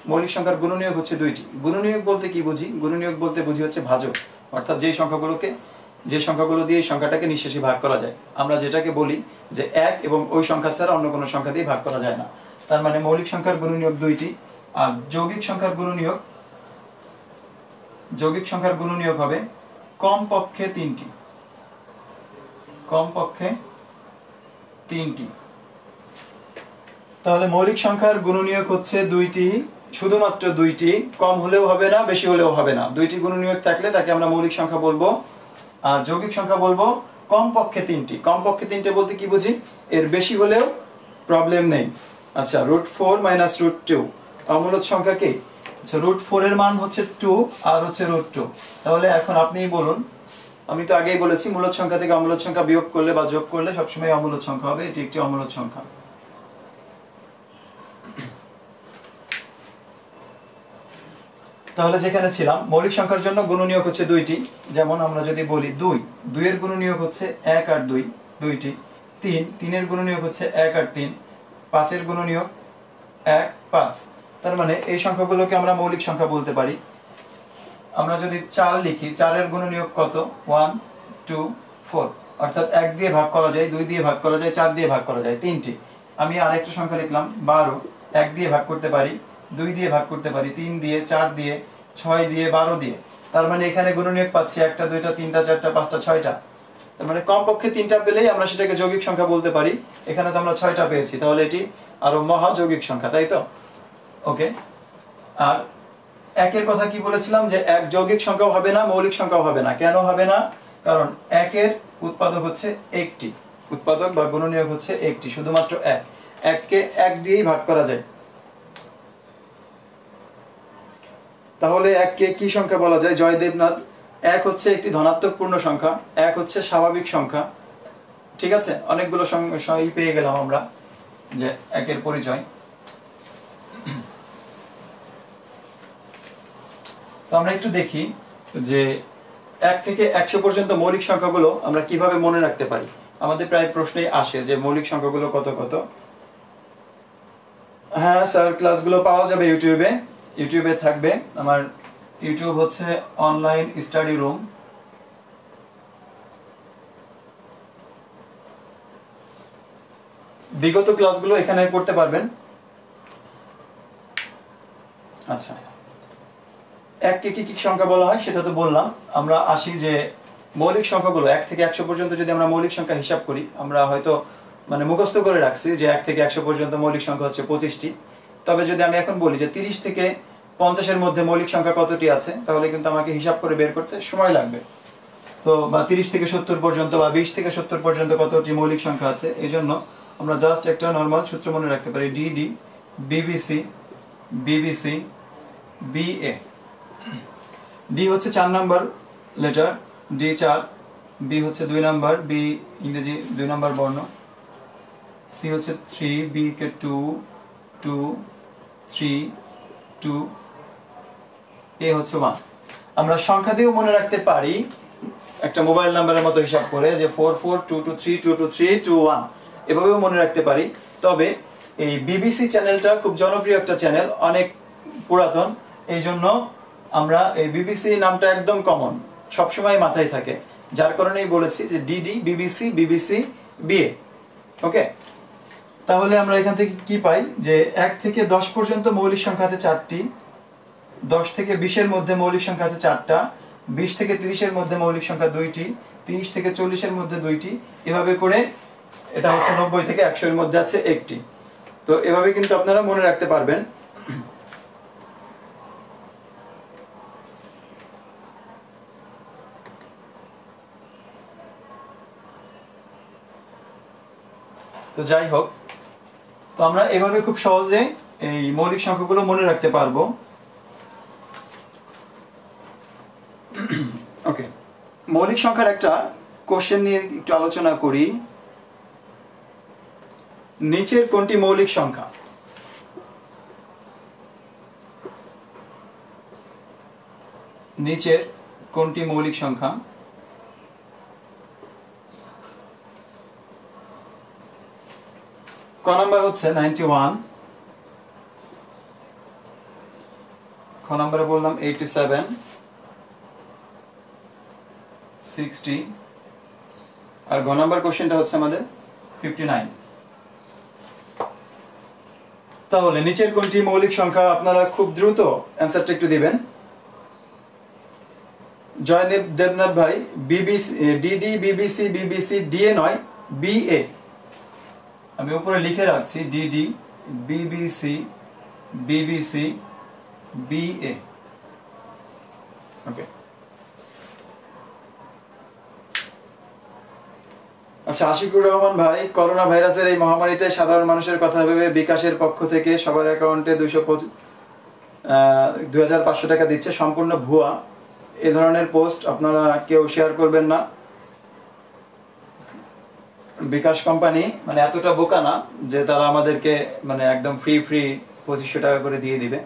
মৌলিক সংখ্যার গুণনীয়ক হচ্ছে দুইটি। গুণনীয়ক বলতে কি বুঝি? গুণনীয়ক বলতে বুঝি হচ্ছে ভাজক, অর্থাৎ যে সংখ্যাগুলো দিয়ে এই সংখ্যাটাকে নিঃশেষে ভাগ করা যায়। আমরা যেটাকে বলি যে এক এবং ওই সংখ্যা ছাড়া অন্য কোনো সংখ্যা দিয়ে ভাগ করা যায় না। তার মানে মৌলিক সংখ্যার গুণনীয়ক দুইটি। আর যৌগিক সংখ্যার গুণনীয়ক হবে কমপক্ষে তিনটি। তাহলে মৌলিক সংখ্যার গুণনীয়ক হচ্ছে দুইটি, শুধুমাত্র দুইটি, কম হলেও হবে না, বেশি হলেও হবে না। দুইটি গুণনীয়ক থাকলে তাকে আমরা মৌলিক সংখ্যা বলবো। আর যৌগিক সংখ্যা বলবো কমপক্ষে তিনটি। কমপক্ষে তিনটে বলতে কি বুঝি? এর বেশি হলেও প্রবলেম নেই। আচ্ছা, √4 - √2 অমূলদ সংখ্যা কি? আচ্ছা, √4 এর মান হচ্ছে 2 আর হচ্ছে √2। তাহলে এখন আপনিই বলুন, আমি তো আগেই বলেছি মূলদ সংখ্যা থেকে অমূলদ সংখ্যা বিয়োগ করলে বা যোগ করলে সবসময় অমূলদ সংখ্যা হবে। এটি একটি অমূলদ সংখ্যা। তাহলে যেখানে ছিলাম, মৌলিক সংখ্যার জন্য গুণনীয়ক হচ্ছে দুইটি। যেমন আমরা যদি বলি 2 এর গুণনীয়ক হচ্ছে 1 আর 2, দুইটি। 3 এর গুণনীয়ক হচ্ছে 1 আর 3। 5 এর গুণনীয়ক 1, 5। তার মানে এই সংখ্যাগুলোকে আমরা মৌলিক সংখ্যা বলতে পারি। আমরা যদি 4 লিখি, 4 এর গুণনীয়ক কত? 1, 2, 4। অর্থাৎ 1 দিয়ে ভাগ করা যায়, 2 দিয়ে ভাগ করা যায়, 4 দিয়ে ভাগ করা যায়, তিনটি। আমি আরেকটা সংখ্যা লিখলাম 12, 1 দিয়ে ভাগ করতে পারি, 2 দিয়ে ভাগ করতে পারি, 3 দিয়ে, 4 দিয়ে, 6 দিয়ে, 12 দিয়ে। তার মানে এখানে গুণনীয়ক পাচ্ছি 1টা, 2টা, 3টা, 4টা, 5টা, 6টা। তার মানে কমপক্ষে 3টা পেলেই আমরা সেটাকে যৌগিক সংখ্যা বলতে পারি। এখানে তো আমরা 6টা পেয়েছি, তাহলে এটি আরো মহাযৌগিক সংখ্যা, তাই তো? ওকে। আর একের কথা কি বলেছিলাম? যে এক যৌগিক সংখ্যাও হবে না, মৌলিক সংখ্যাও হবে না। কেন হবে না? কারণ একের উৎপাদক হচ্ছে একটি, উৎপাদক বা গুণনীয়ক হচ্ছে একটি, শুধুমাত্র এক। এককে 1 দিয়েই ভাগ করা যায়। তাহলে এককে কি সংখ্যা বলা যায়? জয় দেবনাথ, 1 হচ্ছে একটি ধনাত্মক পূর্ণ সংখ্যা, 1 হচ্ছে স্বাভাবিক সংখ্যা। ঠিক আছে, অনেকগুলো পেয়ে গেলাম আমরা যে একের পরিচয়। তো আমরা একটু দেখি যে 1 থেকে 100 পর্যন্ত মৌলিক সংখ্যাগুলো আমরা কিভাবে মনে রাখতে পারি। আমাদের প্রায় প্রশ্নেই আসে যে মৌলিক সংখ্যাগুলো কত কত। হ্যাঁ স্যার, ক্লাসগুলো পাওয়া যাবে ইউটিউবে থাকবে। আমার ইউটিউব হচ্ছে অনলাইন স্টাডি রুম। বিগত ক্লাসগুলো এখানে করতে পারবেন। আচ্ছা, এককে কি কি সংখ্যা বলা হয় সেটা তো বললাম। আমরা আসি যে মৌলিক সংখ্যাগুলো 1 থেকে 100 পর্যন্ত যদি আমরা মৌলিক সংখ্যা হিসাব করি, আমরা হয়তো মুখস্থ করে রাখছি যে 1 থেকে 100 পর্যন্ত মৌলিক সংখ্যা হচ্ছে 25টি। তবে যদি আমি এখন বলি যে 30 থেকে 50 এর মধ্যে মৌলিক সংখ্যা কতটি আছে, তাহলে কিন্তু আমাকে হিসাব করে বের করতে সময় লাগবে। তো বা 30 থেকে 70 পর্যন্ত বা 20 থেকে 70 পর্যন্ত কতটি মৌলিক সংখ্যা আছে, এই জন্য আমরা জাস্ট একটা নর্মাল সূত্র মনে রাখতে পারি, DD BBC BBC BA. D হচ্ছে 4 নাম্বার লেটার, ডি 4, বি হচ্ছে 2 নাম্বার, বি ইংরেজি 2 নাম্বার বর্ণ, সি হচ্ছে 3, বি কে 2, 2, 3, 2, এ হচ্ছে 1। আমরা সংখ্যা দিয়েও মনে রাখতে পারি, একটা মোবাইল নাম্বারের মতো হিসাব করে, যে 4422322321 এভাবেও মনে রাখতে পারি। তবে এই বিবিসি চ্যানেলটা খুব জনপ্রিয় একটা চ্যানেল, অনেক পুরাতন, এই জন্য আমরা এই বিবিসি নামটা একদম কমন, সবসময় মাথায় থাকে, যার কারণেই বলেছি যে ডিডি বিবিসি বিবিসি বিএ। ওকে, তাহলে আমরা এখান থেকে কি পাই? যে 1 থেকে 10 পর্যন্ত মৌলিক সংখ্যা আছে 4টি, 10 থেকে 20 এর মধ্যে মৌলিক সংখ্যা আছে 4টা, 20 থেকে 30 এর মধ্যে মৌলিক সংখ্যা 2টি, 30 থেকে 40 এর মধ্যে 2টি, এভাবে করে এটা হচ্ছে 90 থেকে 100 এর মধ্যে আছে 1টি। তো এভাবে কিন্তু আপনারা মনে রাখতে পারবেন। তো যাই হোক, তো আমরা এভাবে খুব সহজে এই মৌলিক সংখ্যাগুলো মনে রাখতে পারবো। ওকে, মৌলিক সংখ্যার একটা কোশ্চেন নিয়ে একটু আলোচনা করি। নিচের কোনটি মৌলিক সংখ্যা? নিচের কোনটি মৌলিক সংখ্যা? ক নাম্বার হচ্ছে 91, খ নাম্বারে বললাম 87, 60, আর ঘ নাম্বার কোশ্চেনটা হচ্ছে আমাদের 59। তাহলে নিচের কোনটি মৌলিক সংখ্যা? আপনারা খুব দ্রুত অ্যান্সারটা একটু দিবেন। জয়দেব দেবনাথ ভাই, BBC DD BBC BBC DA নয়, বিএ। আমি উপরে লিখে রাখছি ডিডি বিবিসি বিবিসি বিএ। ওকে, আচ্ছা, আশিকুর রহমান ভাই, করোনা ভাইরাসের এই মহামারীতে সাধারণ মানুষের কথা ভেবে বিকাশের পক্ষ থেকে সবার অ্যাকাউন্টে 2500 টাকা দিচ্ছে, সম্পূর্ণ ভুয়া। এ ধরনের পোস্ট আপনারা কেউ শেয়ার করবেন না। বিকাশ কোম্পানি মানে এতটা বোকা না যে তারা আমাদেরকে মানে একদম ফ্রি 2500 টাকা করে দিয়ে দিবে।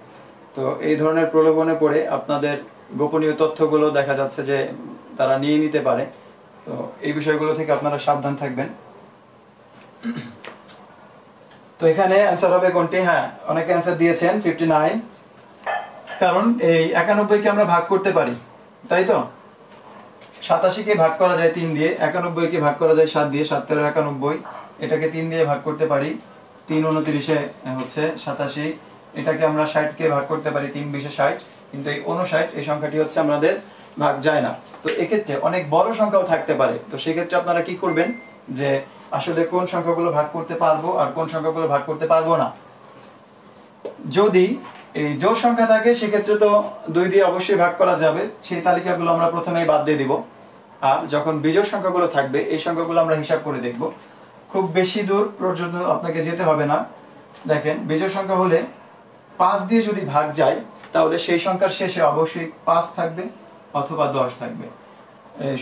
তো এই ধরনের প্রলোভনে পড়ে আপনাদের গোপনীয় তথ্যগুলো দেখা যাচ্ছে যে তারা নিয়ে নিতে পারে। তো এই বিষয়গুলো থেকে আপনারা সাবধান থাকবেন। তো এখানে অ্যান্সার হবে কোনটি? হ্যাঁ, অনেকে অ্যান্সার দিয়েছেন 59, কারণ এই 91 কে আমরা ভাগ করতে পারি, তাই তো? 87 কে ভাগ করা যায় 3 দিয়ে, 91 কে ভাগ করা যায় 7 দিয়ে, 7 13 91, এটাকে 3 দিয়ে ভাগ করতে পারি, 3 29 হচ্ছে 87। এটাকে আমরা 60 কে ভাগ করতে পারি, 3 20 60, কিন্তু এই 59 এই সংখ্যাটি হচ্ছে আমাদের ভাগ যায় না। তো এক্ষেত্রে অনেক বড় সংখ্যাও থাকতে পারে। তো সেক্ষেত্রে আপনারা কি করবেন যে আসলে কোন সংখ্যাগুলো ভাগ করতে পারবো আর কোন সংখ্যাগুলো ভাগ করতে পারবো না। যদি এই জোড় সংখ্যা থাকে সেক্ষেত্রে তো 2 দিয়ে অবশ্যই ভাগ করা যাবে, সেই তালিকাগুলো আমরা প্রথমেই বাদ দিয়ে দিব। আর যখন বিজোড় সংখ্যাগুলো থাকবে এই সংখ্যাগুলো আমরা হিসাব করে দেখব। খুব বেশি দূর পর্যন্ত আপনাকে যেতে হবে না। দেখেন, বিজোড় সংখ্যা হলে 5 দিয়ে যদি ভাগ যায় তাহলে সেই সংখ্যার শেষে অবশ্যই 5 থাকবে অথবা 10 থাকবে,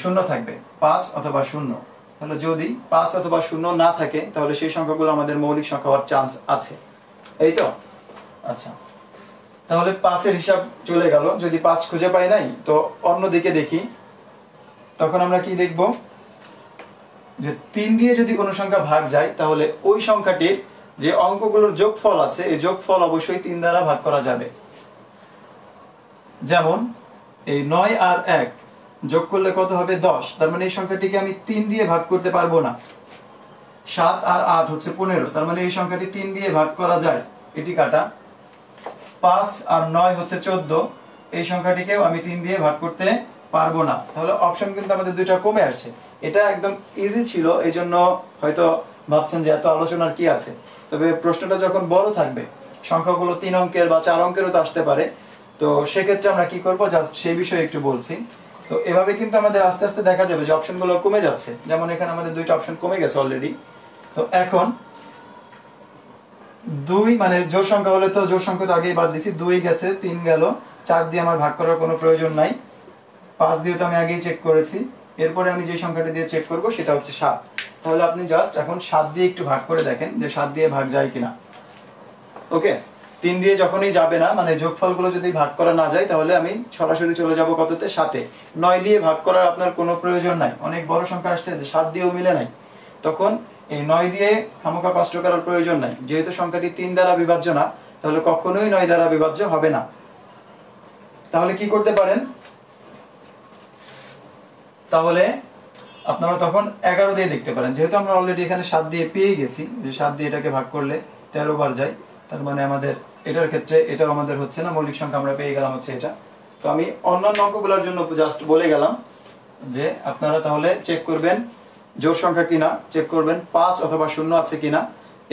0 থাকবে, 5 অথবা 0। তাহলে যদি 5 অথবা 0 না থাকে তাহলে সেই সংখ্যাগুলো আমাদের মৌলিক সংখ্যা হওয়ার চান্স আছে, এই তো? আচ্ছা, তাহলে 5 এর হিসাব চলে গেল। যদি 5 খুঁজে পাই নাই তো অন্যদিকে দেখি, তখন আমরা কি দেখব যে 3 দিয়ে যদি কোনো সংখ্যা ভাগ যায় তাহলে ওই সংখ্যাটির যে অঙ্কগুলোর যোগফল আছে এই যোগফল অবশ্যই 3 দ্বারা ভাগ করা যাবে। যেমন এই 9 আর 1 যোগ করলে কত হবে? 10। তার মানে এই সংখ্যাটিকে আমি 3 দিয়ে ভাগ করতে পারবো না। 7 আর 8 হচ্ছে 15, তার মানে এই সংখ্যাটি 3 দিয়ে ভাগ করা যায়, এটি কাটা। 5 আর 9 হচ্ছে 14, এই সংখ্যাটিকেও আমি 3 দিয়ে ভাগ করতে পারবো না। তাহলে অপশন কিন্তু আমাদের দুইটা কমে আসছে। এটা একদম ইজি ছিল, এই জন্য হয়তো ভাবছেন যে এত আলোচনার কি আছে। তবে প্রশ্নটা যখন বড় থাকবে, সংখ্যাগুলো 3 অঙ্কের বা 4 অঙ্কেরও তো আসতে পারে, তো সেক্ষেত্রে আমরা কি করবো জাস্ট সেই বিষয়ে একটু বলছি। তো এভাবে কিন্তু আমাদের আস্তে আস্তে দেখা যাবে যে অপশনগুলো কমে যাচ্ছে। যেমন এখানে আমাদের দুইটা অপশন কমে গেছে অলরেডি। তো এখন 2 মানে জোড় সংখ্যা হলে তো জোড় সংখ্যা তো আগেই বাদ দিছি, 2 গেছে, 3 গেল, 4 দিয়ে আমার ভাগ করার কোনো প্রয়োজন নাই, 5 দিয়ে তো আমি আগেই চেক করেছি। এরপরে আমি যে সংখ্যাটি দিয়ে চেক করব সেটা হচ্ছে 7। তাহলে আপনি জাস্ট এখন 7 দিয়ে একটু ভাগ করে দেখেন যে 7 দিয়ে ভাগ যায় কিনা। ওকে, 3 দিয়ে যখনই যাবে না, মানে যোগফলগুলো যদি ভাগ করা না যায়, তাহলে আমি সরাসরি চলে যাব কততে? 7-এ। 9 দিয়ে ভাগ করার আপনার কোনো প্রয়োজন নাই, অনেক বড় সংখ্যা আসছে যে 7 দিয়েও মিলে নাই, তখন এই 9 দিয়ে খামোখা কষ্ট করার প্রয়োজন নাই। যেহেতু সংখ্যাটি 3 দ্বারা বিভাজ্য না, তাহলে কখনোই 9 দ্বারা বিভাজ্য হবে না। তাহলে কি করতে পারেন? তাহলে আপনারা তখন 11 দিয়ে দেখতে পারেন। যেহেতু আমরা অলরেডি এখানে 7 দিয়ে পেয়ে গেছি, যে 7 দিয়ে এটাকে ভাগ করলে 13 বার যায়, তার মানে আমাদের এটার ক্ষেত্রে এটাও আমাদের হচ্ছে না, মৌলিক সংখ্যা আমরা পেয়ে গেলাম হচ্ছে এটা। তো আমি অন্যান্য অঙ্কগুলোর জন্য জাস্ট বলে গেলাম যে আপনারা তাহলে চেক করবেন জোড় সংখ্যা কিনা, চেক করবেন 5 অথবা 0 আছে কিনা,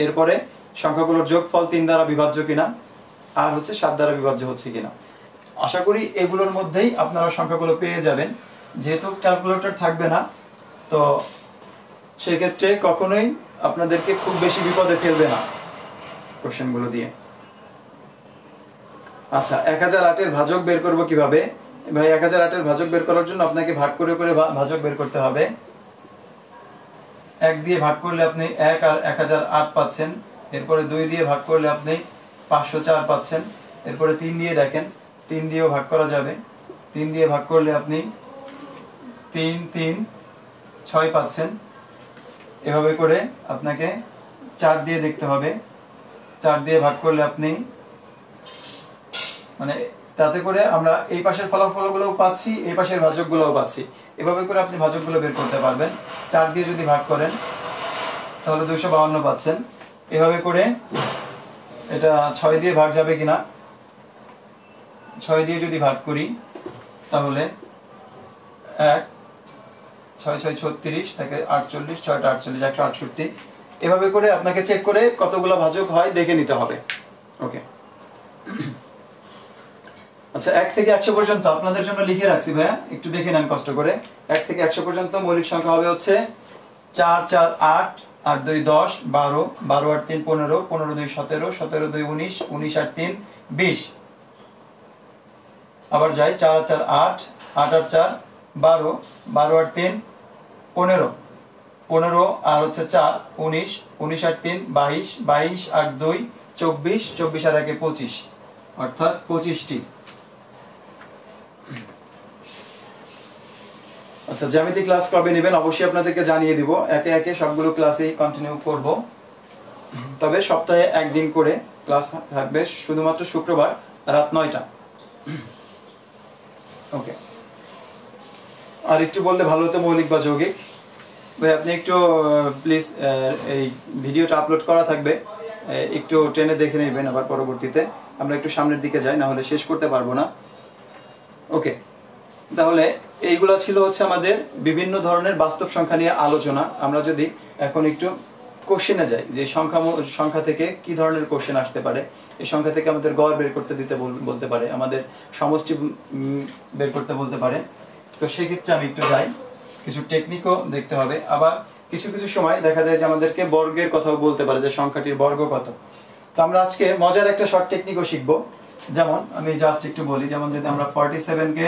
এরপরে সংখ্যাগুলোর যোগফল 3 দ্বারা বিভাজ্য কিনা, আর হচ্ছে 7 দ্বারা বিভাজ্য হচ্ছে কিনা। আশা করি এগুলোর মধ্যেই আপনারা সংখ্যাগুলো পেয়ে যাবেন। যেহেতু ক্যালকুলেটর থাকবে না, তো সেক্ষেত্রে কখনোই আপনাদেরকে খুব বেশি বিপদে ফেলবে না কোশ্চেনগুলো দিয়ে। আচ্ছা, 1008 এর ভাজক বের করব কিভাবে? ভাই 1008 এর ভাজক বের করার জন্য আপনাকে ভাগ করে করে ভাজক বের করতে হবে। 1 দিয়ে ভাগ করলে আপনি 1 আর 1008 পাচ্ছেন। এরপরে 2 দিয়ে ভাগ করলে আপনি 504 পাচ্ছেন। এরপরে 3 দিয়ে দেখেন, 3 দিয়েও ভাগ করা যাবে। 3 দিয়ে ভাগ করলে আপনি 3 3 6 পাচ্ছেন। এভাবে করে আপনাকে 4 দিয়ে দেখতে হবে। 4 দিয়ে ভাগ করলে আপনি, মানে তাতে করে আমরা এই পাশের ফলাফলগুলোও পাচ্ছি, এই পাশের ভাজকগুলোও পাচ্ছি। এভাবে করে আপনি ভাজকগুলো বের করতে পারবেন। 4 দিয়ে যদি ভাগ করেন তাহলে 252 পাচ্ছেন। এভাবে করে এটা 6 দিয়ে ভাগ যাবে কিনা, 6 দিয়ে যদি ভাগ করি তাহলে 1 6 6 36 থেকে 48, 6টা 48, 168। এভাবে করে আপনাকে চেক করে কতগুলো ভাজক হয় দেখে নিতে হবে। ওকে, আচ্ছা 1 থেকে 100 পর্যন্ত আপনাদের জন্য লিখে রাখছি ভাইয়া, একটু দেখে নেন কষ্ট করে। 1 থেকে 100 পর্যন্ত মৌলিক সংখ্যা হবে হচ্ছে 4 4 8, 8 2 10, 12, 12 8 3 15, 15 2 17, 17 2 19, 19 8 3 20। আবার যাই, 4 4 8, 8 8 4, 12, 12 8 3 15, 15 আর হচ্ছে 4 19, 19 8 3 22, 22 8 2 24, 24 আর 1 25, অর্থাৎ 25টি। আচ্ছা, জ্যামিতি ক্লাস কবে নেবেন অবশ্যই আপনাদেরকে জানিয়ে দিব। একে একে সবগুলো ক্লাসেই কন্টিনিউ করব। তবে সপ্তাহে একদিন করে ক্লাস থাকবে, শুধুমাত্র শুক্রবার রাত 9টা। ওকে, আর একটু বললে ভালো হতো মৌলিক বা যৌগিক। ভাই আপনি একটু প্লিজ এই ভিডিওটা আপলোড করা থাকবে, একটু টেনে দেখে নেবেন। আবার পরবর্তীতে আমরা একটু সামনের দিকে যাই, না হলে শেষ করতে পারবো না। ওকে, তাহলে এইগুলা ছিল হচ্ছে আমাদের বিভিন্ন ধরনের বাস্তব সংখ্যা নিয়ে আলোচনা। আমরা যদি এখন একটু কোশ্চেনে যাই, যে সংখ্যা থেকে কি ধরনের কোশ্চেন আসতে পারে। এই সংখ্যা থেকে আমাদের গড় বের করতে বলতে পারে, আমাদের সমষ্টি বের করতে বলতে পারে। তো সেক্ষেত্রে আমি একটু যাই, কিছু টেকনিকও দেখতে হবে। আবার কিছু কিছু সময় দেখা যায় যে আমাদেরকে বর্গের কথাও বলতে পারে, যে সংখ্যাটির বর্গ কত। তো আমরা আজকে মজার একটা শর্ট টেকনিকও শিখবো। যেমন আমি জাস্ট একটু বলি, যেমন যদি আমরা 47 কে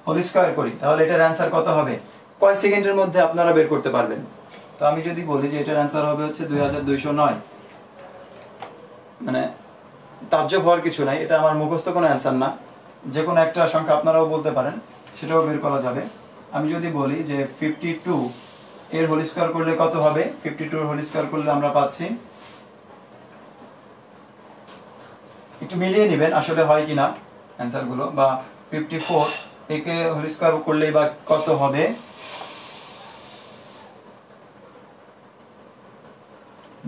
হোল স্কয়ার করি তাহলে এটার অ্যান্সার কত হবে, কয় সেকেন্ডের মধ্যে আপনারা বের করতে পারবেন? তো আমি যদি বলি যে এটার অ্যান্সার হবে হচ্ছে 2209, মানে তাজ্জব হওয়ার কিছু নাই, এটা আমার মুখস্থ কোনো অ্যান্সার না। যে কোনো একটা সংখ্যা আপনারাও বলতে পারেন, সেটাও বের করা যাবে। আমি যদি বলি যে 52 এর হোল স্কয়ার করলে কত হবে, 52 এর হোল স্কয়ার করলে আমরা পাচ্ছি, একটু মিলিয়ে নেবেন আসলে হয় কিনা অ্যান্সার গুলো। বা 54 একে হোল স্কয়ার করলেই বা কত হবে,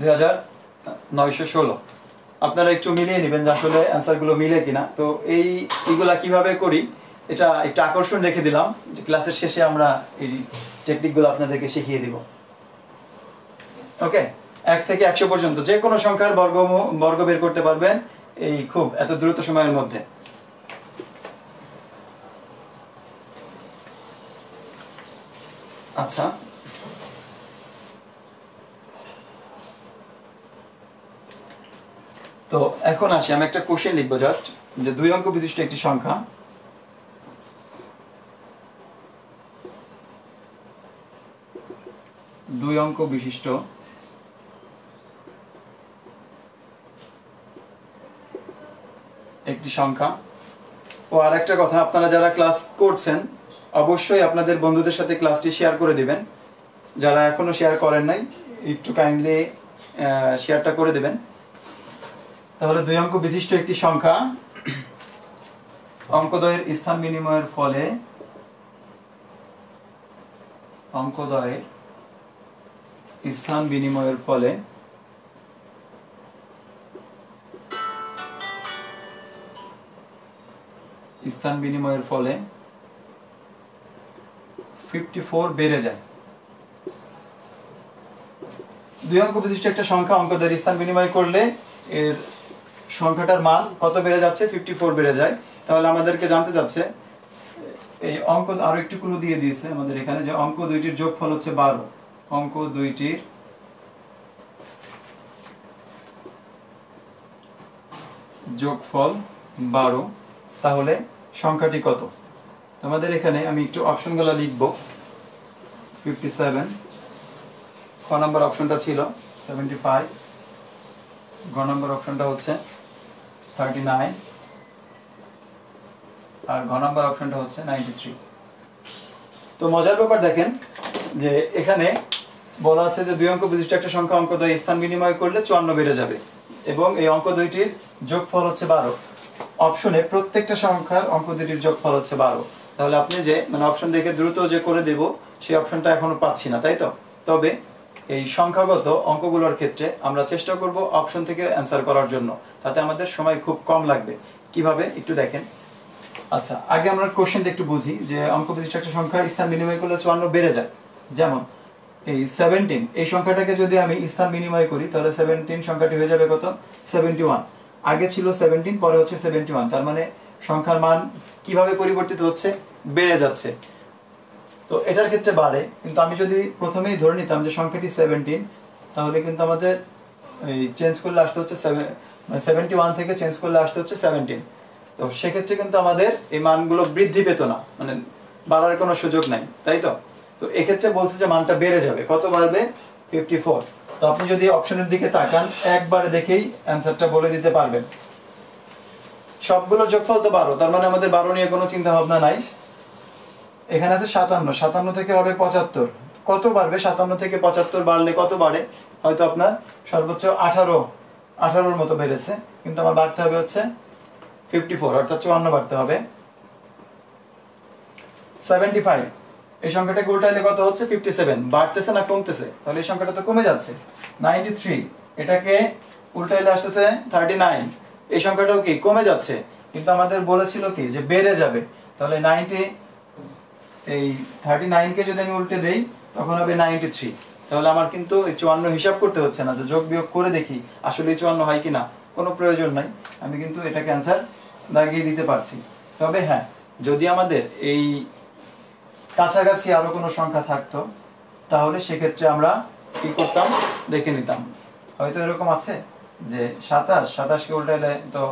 2916। আপনারা একটু মিলিয়ে নেবেন যে আসলে অ্যান্সার গুলো মিলে কিনা। তো এইগুলা কিভাবে করি এটা একটু আকর্ষণ রেখে দিলাম, যে ক্লাসের শেষে আমরা এই টেকনিকগুলো আপনাদেরকে শিখিয়ে দিব। ওকে, 1 থেকে 100 পর্যন্ত যে কোনো সংখ্যার বর্গ বের করতে পারবেন এই খুব এত দ্রুত সময়ের মধ্যে। আচ্ছা, তো এখন আসি, আমি একটা কোশ্চেন লিখবো জাস্ট, যে 2 অঙ্ক বিশিষ্ট একটি সংখ্যা একটি সংখ্যা। ও আর একটা কথা, আপনারা যারা ক্লাস করছেন অবশ্যই আপনাদের বন্ধুদের সাথে ক্লাসটি শেয়ার করে দিবেন। যারা এখনো শেয়ার করেন নাই একটু কাইন্ডলি শেয়ারটা করে দিবেন। তাহলে 2 অঙ্ক বিশিষ্ট একটি সংখ্যা অঙ্কদ্বয়ের স্থান বিনিময়ের ফলে স্থান বিনিময়ের ফলে 54 বেড়ে যায়। 2 অঙ্ক বিশিষ্ট একটা সংখ্যা অঙ্কদ্বয়ের স্থান বিনিময় করলে এর সংখ্যাটার মান কত বেড়ে যাচ্ছে, 54 বেড়ে যায়। তাহলে আমাদেরকে জানতে চাচ্ছে, এই অঙ্ক আরো একটু ক্লু দিয়ে দিয়েছে আমাদের এখানে, যে অঙ্ক দুইটির যোগফল হচ্ছে 12। অঙ্ক দুইটির যোগফল 12, তাহলে সংখ্যাটি কত? আমাদের এখানে আমি একটু অপশনগুলো লিখব। 57, নম্বর অপশনটা ছিল 75, গ নম্বর অপশনটা হচ্ছে 39, আর ঘ নম্বর অপশনটা হচ্ছে 93। তো মজার ব্যাপার দেখেন যে এখানে বলা আছে যে দুই অঙ্ক বিশিষ্ট একটা সংখ্যা অঙ্ক দ্বয় স্থান বিনিময় করলে 54 বেড়ে যাবে এবং এই অঙ্ক দুইটির যোগফল হচ্ছে 12। অপশনে প্রত্যেকটা সংখ্যার অঙ্ক দুইটির যোগফল হচ্ছে 12। তাহলে আপনি যে মানে অপশন দেখে দ্রুত যে করে দেব সেই অপশনটা এখনো পাচ্ছি না, তাই তো? তবে এই সংখ্যাগত অঙ্কগুলোর ক্ষেত্রে আমরা চেষ্টা করব অপশন থেকে অ্যান্সার করার জন্য, তাতে আমাদের সময় খুব কম লাগবে। কিভাবে একটু দেখেন। আচ্ছা, আগে আমরা কোশ্চেনটা একটু বুঝি যে অঙ্ক বিশিষ্ট একটা সংখ্যা স্থান বিনিময় করলে 54 বেড়ে যায়। যেমন এই 17, এই সংখ্যাটাকে যদি আমি স্থান বিনিময় করি তাহলে 17 সংখ্যাটি হয়ে যাবে কত? 71। আগে ছিল 17, পরে হচ্ছে 71। তার মানে সংখ্যার মান কিভাবে পরিবর্তিত হচ্ছে? বেড়ে যাচ্ছে। তো এটার ক্ষেত্রে বাড়ে, কিন্তু আমি যদি প্রথমেই ধরে নিতাম যে সংখ্যাটি 17, তাহলে কিন্তু আমাদের এই চেঞ্জ করলে আসতে হচ্ছে 71 থেকে চেঞ্জ করলে আসতে হচ্ছে 17। তো সেক্ষেত্রে কিন্তু আমাদের এই মানগুলো বৃদ্ধি পেত না, মানে বাড়ার কোনো সুযোগ নাই, তাই তো? তো এক্ষেত্রে বলছে যে মানটা বেড়ে যাবে। কত বাড়বে? 54। তো আপনি যদি অপশনের দিকে তাকান একবারে দেখেই অ্যান্সারটা বলে দিতে পারবেন। সবগুলোর যোগফল তো 12, তার মানে আমাদের 12 নিয়ে কোনো চিন্তা ভাবনা নাই। এখানে আছে 57, 57 থেকে হবে 75। কত বাড়বে? 57 থেকে 75 বাড়লে কত বাড়ে? হয়তো আপনার সর্বোচ্চ 18-18 মতো বেড়েছে, কিন্তু আমার বাড়তে হবে হচ্ছে 54, অর্থাৎ 54 বাড়তে হবে। 75, এই সংখ্যাটাকে উল্টাইলে কত হচ্ছে? 57। বাড়তেছে না কমতেছে? তাহলে এই সংখ্যাটা তো কমে যাচ্ছে। 93, এটাকে উল্টাইলে আসতেছে 39, এই সংখ্যাটাও কি কমে যাচ্ছে, কিন্তু আমাদের বলেছিল কি যে বেড়ে যাবে। তাহলে 39 কে যদি আমি উল্টে দেই তখন হবে 93। তাহলে আমার কিন্তু এই 54 হিসাব করতে হচ্ছে না, যে যোগ বিয়োগ করে দেখি আসলে 54 হয় কিনা, কোনো প্রয়োজন নাই। আমি কিন্তু এটাকে অ্যান্সার দাগিয়ে দিতে পারছি। তবে হ্যাঁ, যদি আমাদের এই কাছাকাছি আরো কোনো সংখ্যা থাকতো তাহলে সেক্ষেত্রে আমরা কি করতাম দেখে নিতাম। হয়তো এরকম আছে যে 27 কে উল্টাইলে তো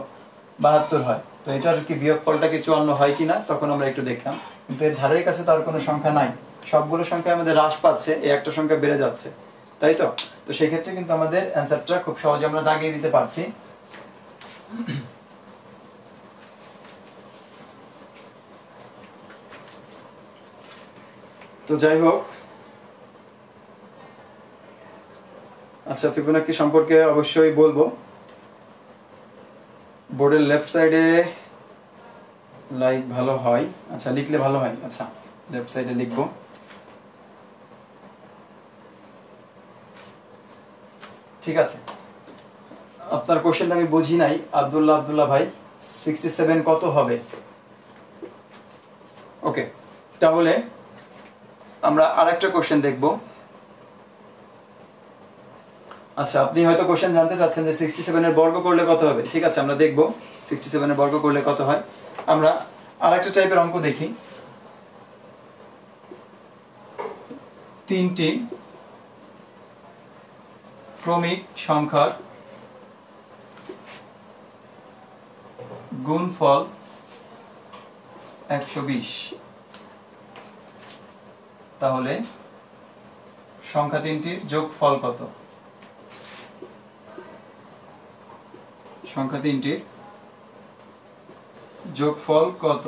72 হয়, তো এটার কি বিয়োগফলটা কি 54 হয় কিনা তখন আমরা একটু দেখতাম। কিন্তু এর ধারের কাছে তো আর কোনো সংখ্যা নাই, সবগুলো সংখ্যা আমাদের হ্রাস পাচ্ছে, এই একটা সংখ্যা বেড়ে যাচ্ছে, তাই তো? তো সেই ক্ষেত্রে কিন্তু আমাদের অ্যান্সারটা খুব সহজে আমরা দাগিয়ে দিতে পারছি। তো যাই হোক, আচ্ছা ফিবোনাকি সম্পর্কে অবশ্যই বলবো। বোর্ডের লেফট সাইডে লাইক ভালো হয়, আচ্ছা লিখলে ভালো হয়। আচ্ছা লেফট সাইডে লিখবো। ঠিক আছে, আপনার কোশ্চেনটা আমি বুঝি নাই আব্দুল্লাহ ভাই। 67 কত হবে? ওকে, তাহলে আমরা আরেকটা কোশ্চেন দেখব। আচ্ছা, আপনি হয়তো কোশ্চেন জানতে চাচ্ছেন যে 67 এর বর্গ করলে কত হবে। ঠিক আছে, আমরা দেখব 67 এর বর্গ করলে কত হয়। আমরা আরেকটা টাইপের অঙ্ক দেখি। 3টি ক্রমিক সংখ্যার গুণফল 120, তাহলে সংখ্যা 3টির যোগফল কত? সংখ্যা 3টির যোগফল কত?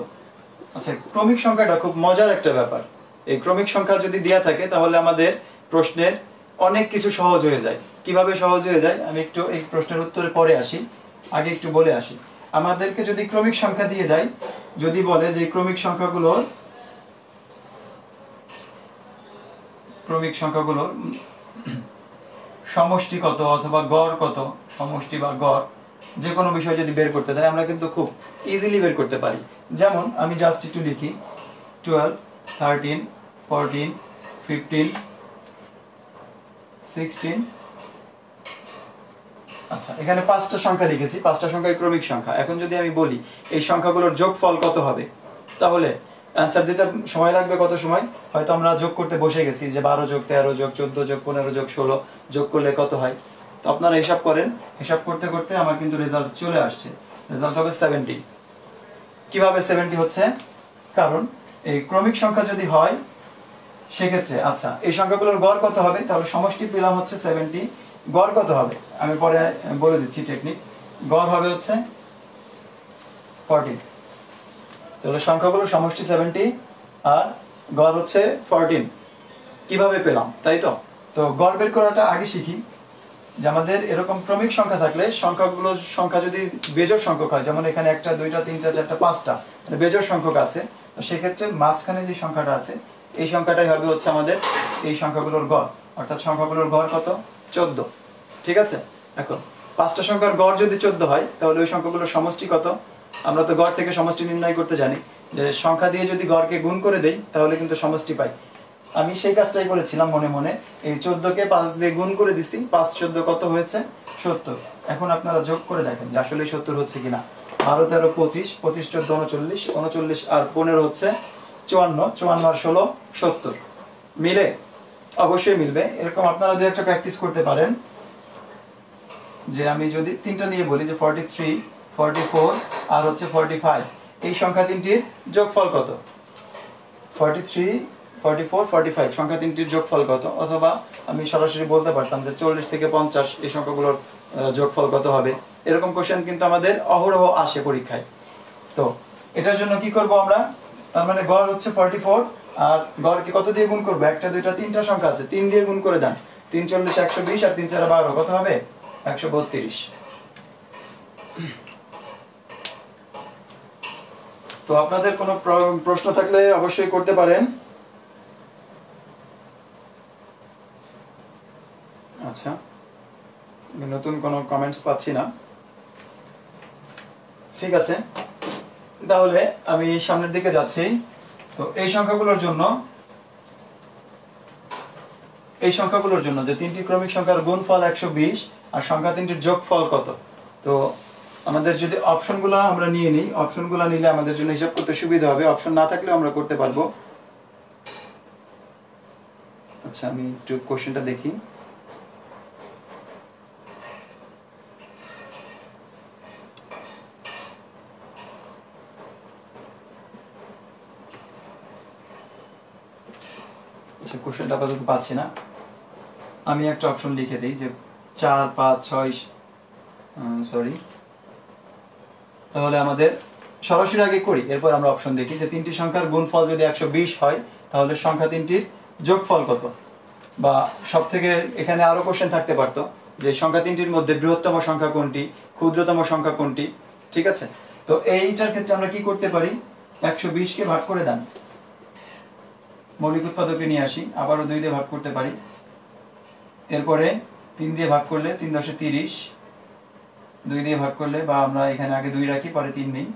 আচ্ছা, ক্রমিক সংখ্যাটা খুব মজার একটা ব্যাপার। এই ক্রমিক সংখ্যা যদি দেয়া থাকে তাহলে আমাদের প্রশ্নের অনেক কিছু সহজ হয়ে যায়। কিভাবে সহজ হয়ে যায় আমি একটু এই প্রশ্নের উত্তরে পরে আসি, আগে একটু বলে আসি। আমাদেরকে যদি ক্রমিক সংখ্যা দিয়ে দেয়, যদি বলে যে ক্রমিক সংখ্যাগুলোর সমষ্টি কত অথবা গড় কত, সমষ্টি বা গড় যে কোনো বিষয় যদি বের করতে দেয় আমরা কিন্তু খুব ইজিলি বের করতে পারি। যেমন আমি জাস্ট একটু লিখি 12, 13, 14, 15, 16। আচ্ছা, এখানে 5টা সংখ্যা লিখেছি, 5টা সংখ্যাই ক্রমিক সংখ্যা। এখন যদি আমি বলি এই সংখ্যাগুলোর যোগফল কত হবে, তাহলে অ্যান্সার দিতে সময় লাগবে কত সময়? হয়তো আমরা যোগ করতে বসে গেছি যে 12 যোগ 13 যোগ 14 যোগ 15 যোগ 16 যোগ করলে কত হয়। তো আপনারা হিসাব করেন, হিসাব করতে করতে আমার কিন্তু রেজাল্ট চলে আসছে। রেজাল্ট হবে 70। কিভাবে 70 হচ্ছে? কারণ এই ক্রমিক সংখ্যা যদি হয় সেক্ষেত্রে আচ্ছা এই সংখ্যাগুলোর গড় কত হবে? তাহলে সমষ্টি পেলাম হচ্ছে 70, গড় কত হবে আমি পরে বলে দিচ্ছি টেকনিক। গড় হবে হচ্ছে 14। তাহলে সংখ্যাগুলোর সমষ্টি 70 আর গড় হচ্ছে 14। কিভাবে পেলাম তাই তো? তো গড় বের করাটা আগে শিখি। যে আমাদের এরকম ক্রমিক সংখ্যা থাকলে সংখ্যাগুলোর সংখ্যা যদি বেজোড় সংখ্যক হয়, যেমন এখানে 1 2 3 4 5টা মানে বেজোড় সংখ্যক আছে, তো সেক্ষেত্রে মাঝখানে যে সংখ্যাটা আছে এই সংখ্যাটাই হবে হচ্ছে আমাদের এই সংখ্যাগুলোর গড়, অর্থাৎ সংখ্যাগুলোর গড় কত? 14। ঠিক আছে, এখন 5টা সংখ্যার গড় যদি 14 হয় তাহলে ওই সংখ্যাগুলোর সমষ্টি কত? আমরা তো গড় থেকে সমষ্টি নির্ণয় করতে জানি, যে সংখ্যা দিয়ে যদি গড়কে গুণ করে দেই তাহলে কিন্তু সমষ্টি পাই। আমি সেই কাজটাই করেছিলাম মনে মনে, এই 14কে 5 দিয়ে গুণ করে দিছি, 5 14 কত হয়েছে? 70। এখন আপনারা যোগ করে দেখেন যে আসলে 70 হচ্ছে কিনা। 12 13 25, 25 14 39, 39 আর 15 হচ্ছে 54, 54 আর 16 70। মিলে? অবশ্যই মিলবে। এরকম আপনারা যদি একটা প্র্যাকটিস করতে পারেন, যে আমি যদি তিনটা নিয়ে বলি যে 43, 44 আর হচ্ছে 45, এই সংখ্যা তিনটির যোগফল কত? 43, 44, 45 সংখ্যা তিনটির যোগফল কত? অথবা আমি সরাসরি বলতে পারতাম যে 40 থেকে 50 এই সংখ্যাগুলোর যোগফল কত হবে। এরকম কোশ্চেন কিন্তু আমাদের অহরহ আসে পরীক্ষায়। তো এটার জন্য কি করব আমরা? তার মানে গড় হচ্ছে 44 আর গড়কে কত দিয়ে গুণ করব? একটা দুইটা তিনটা সংখ্যা আছে, 3 দিয়ে গুণ করে দেন। 3 40 120 আর 3 4 12 কত হবে? 132। তো আপনাদের কোনো প্রশ্ন থাকলে অবশ্যই করতে পারেন। আচ্ছা, নতুন কোনো কমেন্টস পাচ্ছি না। ঠিক আছে, তাহলে আমি সামনের দিকে যাচ্ছি। তো এই সংখ্যাগুলোর জন্য যে তিনটি ক্রমিক সংখ্যার গুণফল 120 আর সংখ্যা তিনটির যোগফল কত? তো আমাদের যদি অপশনগুলো আমরা নিয়ে নিই, অপশনগুলো নিলে আমাদের জন্য হিসাব করতে সুবিধা হবে, অপশন না থাকলেও আমরা করতে পারবো। আচ্ছা, আমি একটু কোশ্চেনটা দেখি। আচ্ছা, কোশ্চেনটা আপাতত পাচ্ছি না, আমি একটা অপশন লিখে দিই যে 4 5 6 সরি। তাহলে আমাদের সরাসরি আগে করি, এরপর আমরা অপশন দেখি যে তিনটি সংখ্যার গুণফল যদি 120 হয় তাহলে সংখ্যা তিনটির যোগফল কত? বা সব থেকে এখানে আরো কোশ্চেন থাকতে পারতো যে সংখ্যা তিনটির মধ্যে বৃহত্তম সংখ্যা কোনটি, ক্ষুদ্রতম সংখ্যা কোনটি। ঠিক আছে, তো এইটার ক্ষেত্রে আমরা কি করতে পারি? 120কে ভাগ করে দেন, মৌলিক উৎপাদকে নিয়ে আসি, আবারও 2 দিয়ে ভাগ করতে পারি। এরপরে 3 দিয়ে ভাগ করলে 3 10 30, 2 দিয়ে ভাগ করলে, বা আমরা এখানে আগে 2 রাখি পরে 3 নেই,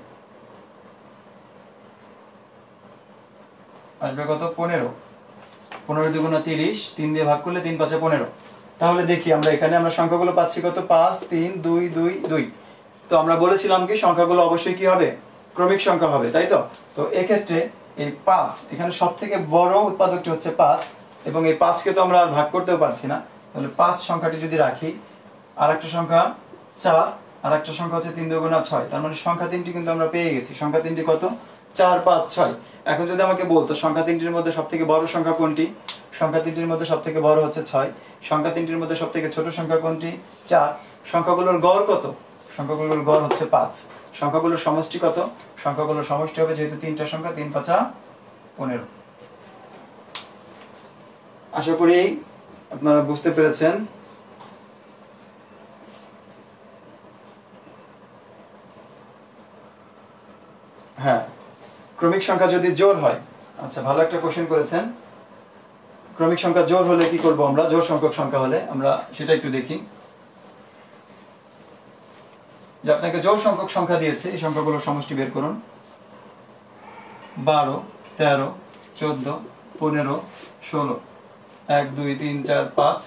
আসবে কত? 15। 15 দুগুণা 30, 3 দিয়ে ভাগ করলে 3 5 15। তাহলে দেখি আমরা এখানে আমরা সংখ্যাগুলো পাচ্ছি কত? 5 3 2 2 2। তো আমরা বলেছিলাম কি সংখ্যাগুলো অবশ্যই কি হবে? ক্রমিক সংখ্যা হবে, তাই তো? তো এক্ষেত্রে এই 5 এখানে সব থেকে বড় উৎপাদকটি হচ্ছে 5, এবং এই 5কে তো আমরা আর ভাগ করতেও পারছি না। তাহলে 5 সংখ্যাটি যদি রাখি, আর একটা সংখ্যা 4, আর একটা সংখ্যা হচ্ছে 3 দুগুণা 6, তার মানে সংখ্যা তিনটি কিন্তু আমরা পেয়ে গেছি। সংখ্যা তিনটি কত? 4 5 6। এখন যদি আমাকে বলতো সংখ্যা তিনটির মধ্যে সবথেকে বড় সংখ্যা কোনটি? সংখ্যা তিনটির মধ্যে সবথেকে বড় হচ্ছে 6। সংখ্যা তিনটির মধ্যে সবথেকে ছোট সংখ্যা কোনটি? 4। সংখ্যাগুলোর গড় কত? সংখ্যাগুলোর গড় হচ্ছে 5। সংখ্যাগুলোর সমষ্টি কত? সংখ্যাগুলোর সমষ্টি হবে, যেহেতু তিনটা সংখ্যা, 3 5 15। আশা করি আপনারা বুঝতে পেরেছেন। হ্যাঁ, ক্রমিক সংখ্যা যদি জোড় হয়, আচ্ছা ভালো একটা কোশ্চেন করেছেন। ক্রমিক সংখ্যা জোড় হলে কি করব আমরা? জোড় সংখ্যক সংখ্যা হলে আমরা সেটা একটু দেখি। যে আপনাকে জোড় সংখ্যক সংখ্যা দিয়েছে, এই সংখ্যাগুলোর সমষ্টি বের করুন। 12 13 14 15 16, 1 2 3 4 5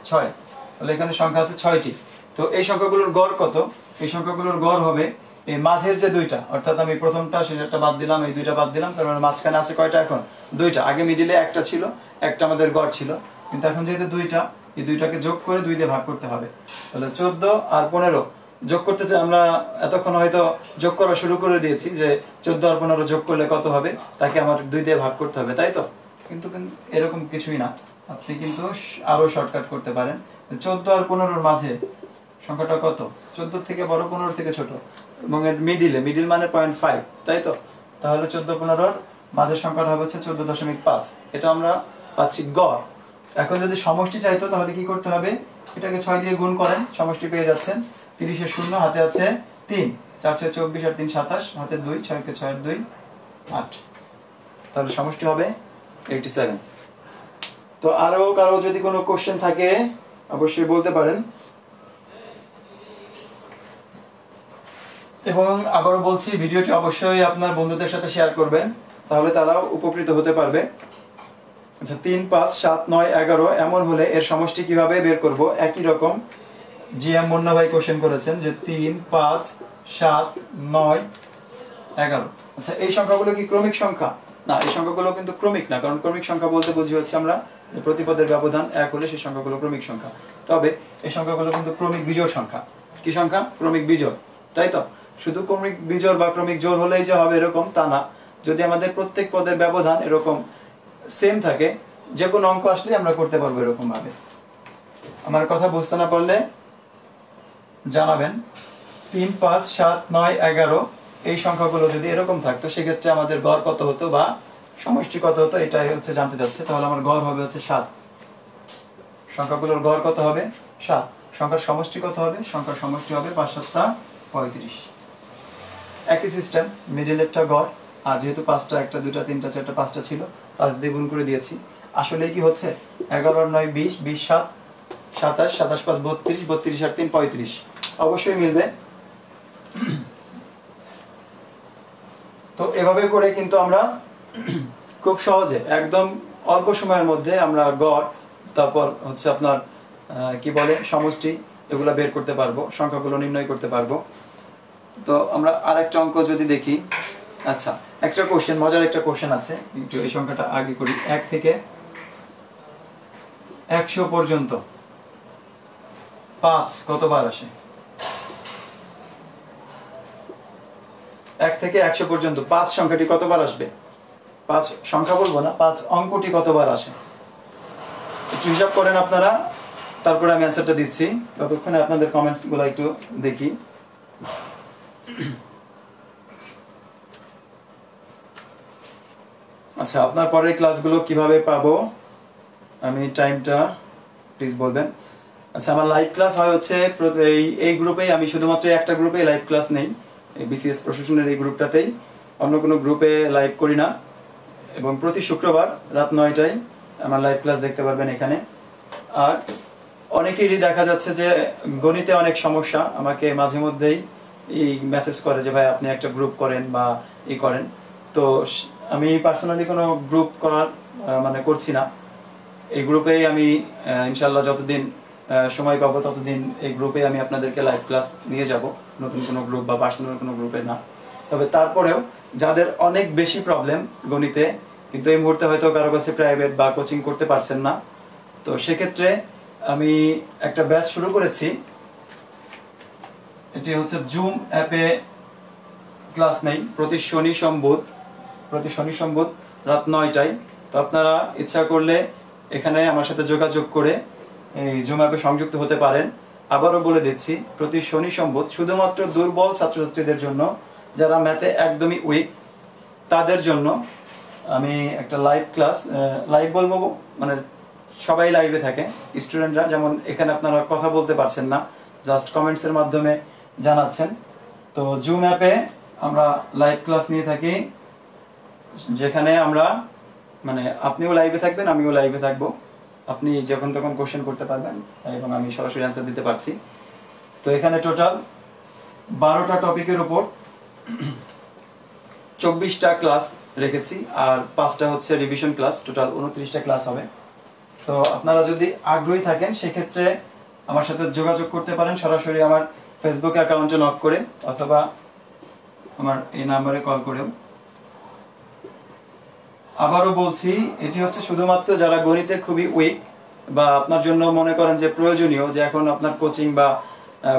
6। তাহলে এখানে সংখ্যা আছে 6টি। তো এই সংখ্যাগুলোর গড় কত? এই সংখ্যাগুলোর গড় হবে এই মাঝের যে দুইটা, অর্থাৎ আমি প্রথমটা সেটা বাদ দিলাম, এই দুইটা বাদ দিলাম, তার মানে মাঝখানে আছে কয়টা এখন? 2টা। আগে মিডিলে একটা ছিল, একটা আমাদের গড় ছিল, কিন্তু এখন যেহেতু 2টা, এই 2টাকে যোগ করে 2 দিয়ে ভাগ করতে হবে। তাহলে 14 আর 15 যোগ করতে চাই আমরা, এতক্ষণ হয়তো যোগ করা শুরু করে দিয়েছি যে 14 আর 15 যোগ করলে কত হবে, তাকে আমার 2 দিয়ে ভাগ করতে হবে, তাই তো? কিন্তু এরকম কিছুই না, আপনি কিন্তু আরো শর্টকাট করতে পারেন। 14 আর 15-র মাঝে সংখ্যাটা কত? 14 থেকে বড়, 15 থেকে ছোট, এবং এর মিডিল মানে 0.5, তাই তো? তাহলে 14-15-র মাঝের সংখ্যাটা হবে হচ্ছে 14.5। এটা আমরা পাচ্ছি গড়। এখন যদি সমষ্টি চাইতো তাহলে কি করতে হবে? এটাকে 6 দিয়ে গুণ করেন, সমষ্টি পেয়ে যাচ্ছেন। 30-এর 0, হাতে আছে 3, 4 6 24 আর 3 27, হাতে 2, 6 কে 6 আর 2 8, তাহলে সমষ্টি হবে 87। তো আরো কারো যদি কোনো কোশ্চেন থাকে অবশ্যই বলতে পারেন। এবং আবারও বলছি, ভিডিওটি অবশ্যই আপনার বন্ধুদের সাথে শেয়ার করবেন, তাহলে তারাও উপকৃত হতে পারবে। আচ্ছা, 3 5 7 9 11 এমন হলে এর সমষ্টি কিভাবে বের করব? একই রকম জিএম মুন্না ভাই কোশ্চেন করেছেন যে 3 5 7 9 11। আচ্ছা, এই সংখ্যাগুলো কি ক্রমিক সংখ্যা? না, এই সংখ্যাগুলো কিন্তু ক্রমিক না, কারণ ক্রমিক সংখ্যা বলতে বুঝি হচ্ছে আমরা প্রতিপদের ব্যবধান 1 হলে সেই সংখ্যাগুলো ক্রমিক সংখ্যা। তবে এই সংখ্যাগুলো কিন্তু ক্রমিক বিজোড় সংখ্যা। কি সংখ্যা? ক্রমিক বিজোড়, তাই তো? শুধু ক্রমিক বিজোড় বা ক্রমিক জোড় হলেই যে হবে এরকম তা না। যদি আমাদের প্রত্যেক পদের ব্যবধান এরকম সেম থাকে, যে কোনো অঙ্ক আসলে আমরা করতে পারবো এরকম ভাবে। আমার কথা বুঝতে না পারলে জানাবেন। 3 5 7 9 11 এই সংখ্যাগুলো যদি এরকম থাকতো, সেক্ষেত্রে আমাদের গড় কত হতো বা সমষ্টি কত হতো, এটাই হচ্ছে জানতে চাচ্ছে। তাহলে আমার গড় হবে হচ্ছে 7। সংখ্যাগুলোর গড় কত হবে? 7। সংখ্যার সমষ্টি কত হবে? সংখ্যার সমষ্টি হবে 5 7 35। একই সিস্টেম, মিডিলেরটা গড়, আর যেহেতু 5টা, 1টা 2টা 3টা 4টা 5টা ছিল, 5 দিয়ে গুণ করে দিয়েছি। আসলে কি হচ্ছে? 11 আর 9 20, 20 7 27, 27 5 32, 32 আর 3 35। অবশ্যই মিলবে। তো এভাবে করে কিন্তু আমরা খুব সহজে একদম অল্প সময়ের মধ্যে আমরা গড়, তারপর হচ্ছে আপনার কি বলে সমষ্টি, এগুলা বের করতে পারবো, সংখ্যাগুলো নির্ণয় করতে পারবো। তো আমরা আরেকটা অঙ্ক যদি দেখি। আচ্ছা, একটা কোশ্চেন, মজার একটা কোশ্চেন আছে, একটু এই সংখ্যাটা আগে করি। 1 থেকে 100 পর্যন্ত 5 কতবার আসে? 1 থেকে 100 পর্যন্ত 5 সংখ্যাটি কতবার আসবে? 5 সংখ্যা বলবো না, 5 অঙ্কটি কতবার আসে? একটু হিসাব করেন আপনারা, তারপরে আমি অ্যান্সারটা দিচ্ছি। ততক্ষণে আপনাদের কমেন্টস গুলো একটু দেখি। আচ্ছা, আপনার পরের ক্লাসগুলো কিভাবে পাবো আমি টাইমটা প্লিজ বলবেন। আচ্ছা, আমার লাইভ ক্লাস হয় হচ্ছে এই গ্রুপেই, আমি শুধুমাত্র একটা গ্রুপে লাইভ ক্লাস নেই, বিসিএস প্রশাসনের এই গ্রুপটাতেই, অন্য কোনো গ্রুপে লাইভ করি না। এবং প্রতি শুক্রবার রাত 9টায় আমার লাইভ ক্লাস দেখতে পারবেন এখানে। আর অনেকেরই দেখা যাচ্ছে যে গণিতে অনেক সমস্যা, আমাকে মাঝে মধ্যেই এই মেসেজ করে যে ভাই আপনি একটা গ্রুপ করেন বা ই করেন। তো আমি পার্সোনালি কোনো গ্রুপ করার মানে করছি না। এই গ্রুপেই আমি ইনশাল্লাহ যতদিন সময় পাবো ততদিন এই গ্রুপে আমি আপনাদেরকে লাইভ ক্লাস নিয়ে যাব, নতুন কোনো গ্রুপ বা পার্সোনাল কোনো গ্রুপে না। তবে তারপরেও যাদের অনেক বেশি প্রবলেম গণিতে, কিন্তু এই মুহূর্তে হয়তো কারো কাছে প্রাইভেট বা কোচিং করতে পারছেন না, তো সেক্ষেত্রে আমি একটা ব্যাচ শুরু করেছি। এটি হচ্ছে জুম অ্যাপে ক্লাস নেই প্রতি শনি সোমবার রাত 9টায়। তো আপনারা ইচ্ছা করলে এখানে আমার সাথে যোগাযোগ করে এই জুম অ্যাপে সংযুক্ত হতে পারেন। আবারও বলে দিচ্ছি, প্রতি শনি সোমবার শুধুমাত্র দুর্বল ছাত্রছাত্রীদের জন্য, যারা ম্যাথে একদমই উইক, তাদের জন্য আমি একটা লাইভ ক্লাস, লাইভ বলবো মানে সবাই লাইভে থাকে, স্টুডেন্টরা যেমন এখানে আপনারা কথা বলতে পারছেন না, জাস্ট কমেন্টসের মাধ্যমে জানাচ্ছেন। তো জুম অ্যাপে আমরা লাইভ ক্লাস নিয়ে থাকি, যেখানে আমরা মানে আপনিও লাইভে থাকবেন, আমিও লাইভে থাকবো। আপনি যখন তখন কোশ্চেন করতে পারবেন এবং আমি সরাসরি অ্যান্সার দিতে পারছি। তো এখানে টোটাল 12টা টপিকের উপর 24টা ক্লাস রেখেছি, আর 5টা হচ্ছে রিভিশন ক্লাস, টোটাল 29টা ক্লাস হবে। তো আপনারা যদি আগ্রহী থাকেন সেক্ষেত্রে আমার সাথে যোগাযোগ করতে পারেন, সরাসরি আমার ফেসবুক অ্যাকাউন্টে নক করে অথবা আমার এই নাম্বারে কল করেও। আবারও বলছি, এটি হচ্ছে শুধুমাত্র যারা গণিতে খুবই উইক বা আপনার জন্য মনে করেন যে প্রয়োজনীয়, যে এখন আপনার কোচিং বা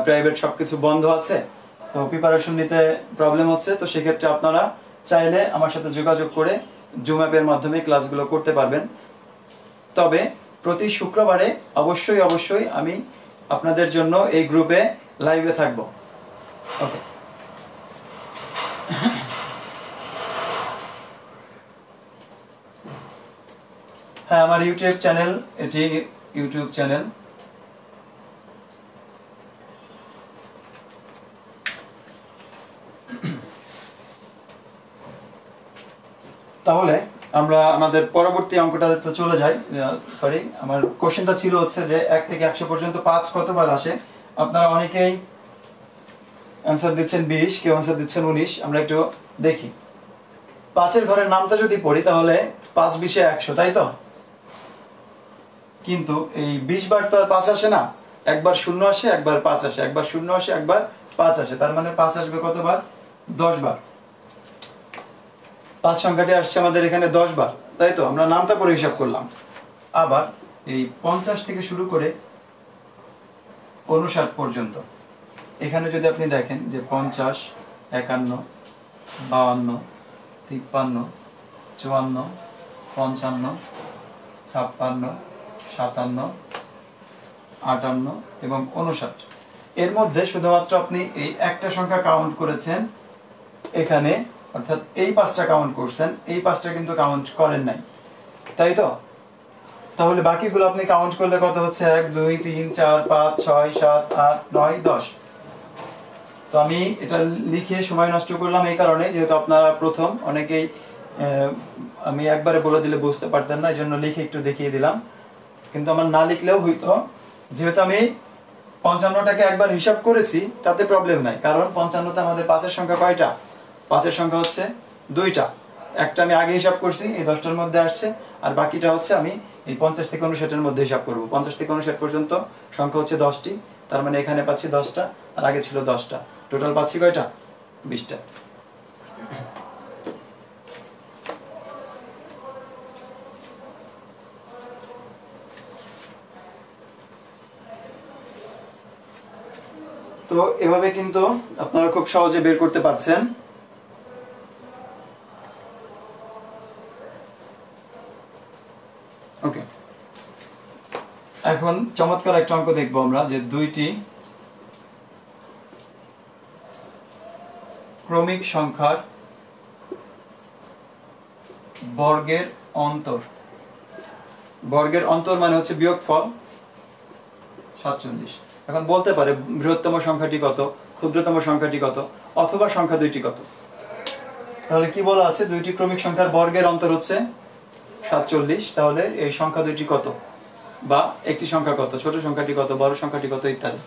প্রাইভেট সবকিছু বন্ধ আছে, তো প্রিপারেশন নিতে প্রবলেম হচ্ছে, তো সেক্ষেত্রে আপনারা চাইলে আমার সাথে যোগাযোগ করে জুম অ্যাপের মাধ্যমে ক্লাসগুলো করতে পারবেন। তবে প্রতি শুক্রবারে অবশ্যই আমি আপনাদের জন্য এই গ্রুপে লাইভে থাকব। ওকে, হ্যাঁ, আমার ইউটিউব চ্যানেল, এটি ইউটিউব চ্যানেল। তাহলে আমরা আমাদের পরবর্তী অঙ্কটাতে চলে যাই। সরি, আমার কোশ্চেনটা ছিল হচ্ছে যে 1 থেকে 100 পর্যন্ত 5 কতবার আসে। আপনারা অনেকেই অ্যান্সার দিচ্ছেন 20, কেউ অ্যান্সার দিচ্ছেন 19। আমরা একটু দেখি। 5-এর ঘরের নামটা যদি পড়ি তাহলে 5 20 100, তাই তো? কিন্তু এই 20 বার তো আর 5 আসে না, একবার 0 আসে, একবার 5 আসে, একবার 0 আসে, একবার 5 আসে। তার মানে 5 আসবে কতবার? 10 বার। 5 সংখ্যাটি আসছে আমাদের এখানে 10 বার, তাই তো? আমরা নামটা পরে হিসাব করলাম। আবার এই 50 থেকে শুরু করে 59 পর্যন্ত, এখানে যদি আপনি দেখেন যে 50, 51, 52, 53, 54, 55, 56, 57, 58 এবং 59। এর মধ্যে শুধুমাত্র আপনি এই একটা সংখ্যা কাউন্ট করেছেন এখানে, অর্থাৎ এই 5টা কাউন্ট করছেন, এই 5টা কিন্তু কাউন্ট করেন নাই, তাই তো? তাহলে বাকিগুলো আপনি কাউন্ট করলে কত হচ্ছে? 1 2 3 4 5 6 7 8 9 10। তো আমি এটা লিখে সময় নষ্ট করলাম এই কারণে, যেহেতু আপনারা প্রথম, অনেকেই আমি একবারে বলে দিলে বুঝতে পারতেন না, এই জন্য লিখে একটু দেখিয়ে দিলাম। কিন্তু আমার না লিখলেও হইতো, যেহেতু আমি 55টাকে একবার হিসাব করেছি, তাতে প্রবলেম নাই। কারণ 55তে আমাদের 5-এর সংখ্যা কয়টা? 5-এর সংখ্যা হচ্ছে 2টা। একটা আমি আগে হিসাব করছি, এই 10টার মধ্যে আসছে, আর বাকিটা হচ্ছে আমি এই 50 থেকে 59-এর মধ্যে হিসাব করব। 50 থেকে 59 পর্যন্ত সংখ্যা হচ্ছে 10টি, তার মানে এখানে পাচ্ছি 10টা, আর আগে ছিল 10টা। টোটাল পাচ্ছি কয়টা? 20টা। তো এভাবে কিন্তু আপনারা খুব সহজে বের করতে পারছেন। ওকে, এখন চমৎকার একটা অঙ্ক দেখবো আমরা, যে 2টি ক্রমিক সংখ্যার বর্গের অন্তর। বর্গের অন্তর মানে হচ্ছে বিয়োগফল 47। এখন বলতে পারে বৃহত্তম সংখ্যাটি কত, ক্ষুদ্রতম সংখ্যাটি কত, অথবা সংখ্যা দুইটি কত। তাহলে কি বলা আছে? 2টি ক্রমিক সংখ্যার বর্গের অন্তর হচ্ছে 47। তাহলে এই সংখ্যা দুইটি কত, বা একটি সংখ্যা কত, ছোট সংখ্যাটি কত, বড় সংখ্যাটি কত, ইত্যাদি।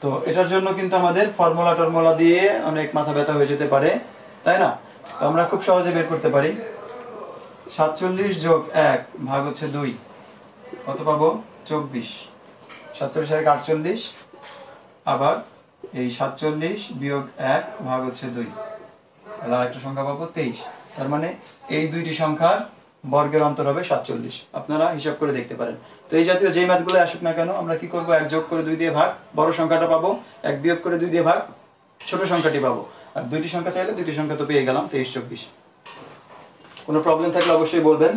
তো এটার জন্য কিন্তু আমাদের ফর্মুলা দিয়ে অনেক মাথা ব্যথা হয়ে যেতে পারে, তাই না? তো আমরা খুব সহজে বের করতে পারি। 47 যোগ 1 ভাগ হচ্ছে 2, কত পাবো? 24। 47 আর 48, আবার এই 47 বিয়োগ 1 ভাগ হচ্ছে 2, তাহলে আরেকটা সংখ্যা পাবো 23। তার মানে এই দুইটি সংখ্যার বর্গের অন্তর হবে 47। আপনারা হিসাব করে দেখতে পারেন। তো এই জাতীয় যেই ম্যাথগুলো আসুক না কেন, আমরা কি করব? 1 যোগ করে 2 দিয়ে ভাগ, বড় সংখ্যাটা পাবো। 1 বিয়োগ করে 2 দিয়ে ভাগ, ছোট সংখ্যাটি পাবো। আর দুইটি সংখ্যা চাইলে দুইটি সংখ্যা তো পেয়ে গেলাম, 23 24। কোনো প্রবলেম থাকলে অবশ্যই বলবেন।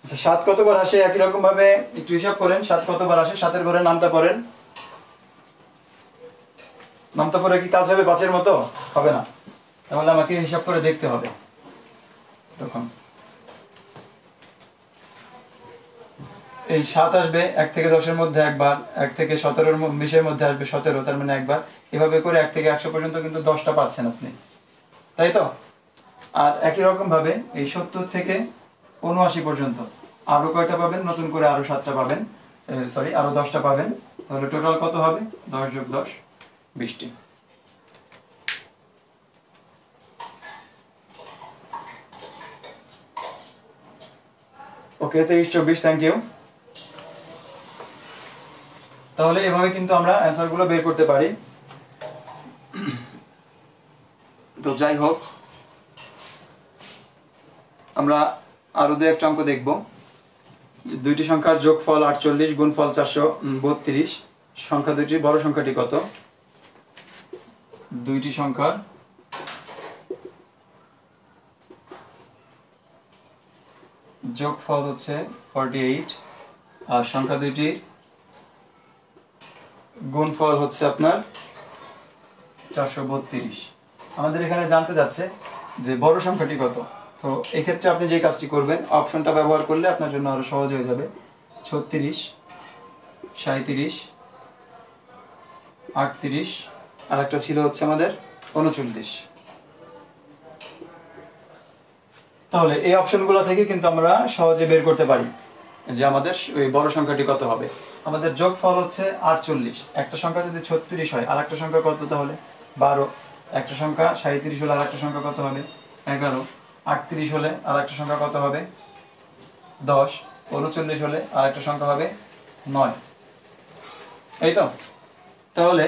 আচ্ছা, 7 কতবার আসে? একই রকম ভাবে একটু হিসাব করেন। 7 কতবার আসে? 7-এর ঘরে নামটা পড়েন। নামটা পড়ে কি কাজ হবে 5-এর মতো? হবে না। তাহলে আমাকে হিসাব করে দেখতে হবে। তখন এই 7 আসবে 1 থেকে 10-এর মধ্যে একবার, 1 থেকে 17-এর 20-এর মধ্যে আসবে 17, তার মানে একবার। এভাবে করে 1 থেকে 100 পর্যন্ত কিন্তু 10টা পাচ্ছেন আপনি, তাই তো? আর একই রকম ভাবে এই 70 থেকে 79 পর্যন্ত আরো কয়টা পাবেন? নতুন করে আরো 7টা পাবেন, সরি আরো 10টা পাবেন। তাহলে টোটাল কত হবে? 10 যোগ 10 20টি। ওকে, 23 24, থ্যাংক ইউ। তাহলে এভাবে কিন্তু আমরা অ্যান্সার গুলো বের করতে পারি। তো যাই হোক, আমরা আরো দু একটা অঙ্ক দেখব। দুইটি সংখ্যার যোগফল 48, গুণফল 432। সংখ্যা দুইটি, বড় সংখ্যাটি কত? দুইটি সংখ্যার যোগফল হচ্ছে 48 আর সংখ্যা দুইটির গুণফল হচ্ছে আপনার 432। আমাদের এখানে জানতে যাচ্ছে যে বড় সংখ্যাটি কত। তো এক্ষেত্রে আপনি যে কাজটি করবেন, অপশনটা ব্যবহার করলে আপনার জন্য আরো সহজ হয়ে যাবে। 36, 37, 38 আর একটা ছিল হচ্ছে আমাদের 39। তাহলে এই অপশনগুলো থেকে কিন্তু আমরা সহজে বের করতে পারি যে আমাদের ওই বড় সংখ্যাটি কত হবে। আমাদের যোগফল হচ্ছে 48। একটা সংখ্যা যদি 36 হয় আর একটা সংখ্যা কত তাহলে 12। একটা সংখ্যা 37 হলে আর একটা সংখ্যা কত হবে 11। 38 হলে আর একটা সংখ্যা কত হবে 10। 39 হলে আর একটা সংখ্যা হবে 9। এই তো। তাহলে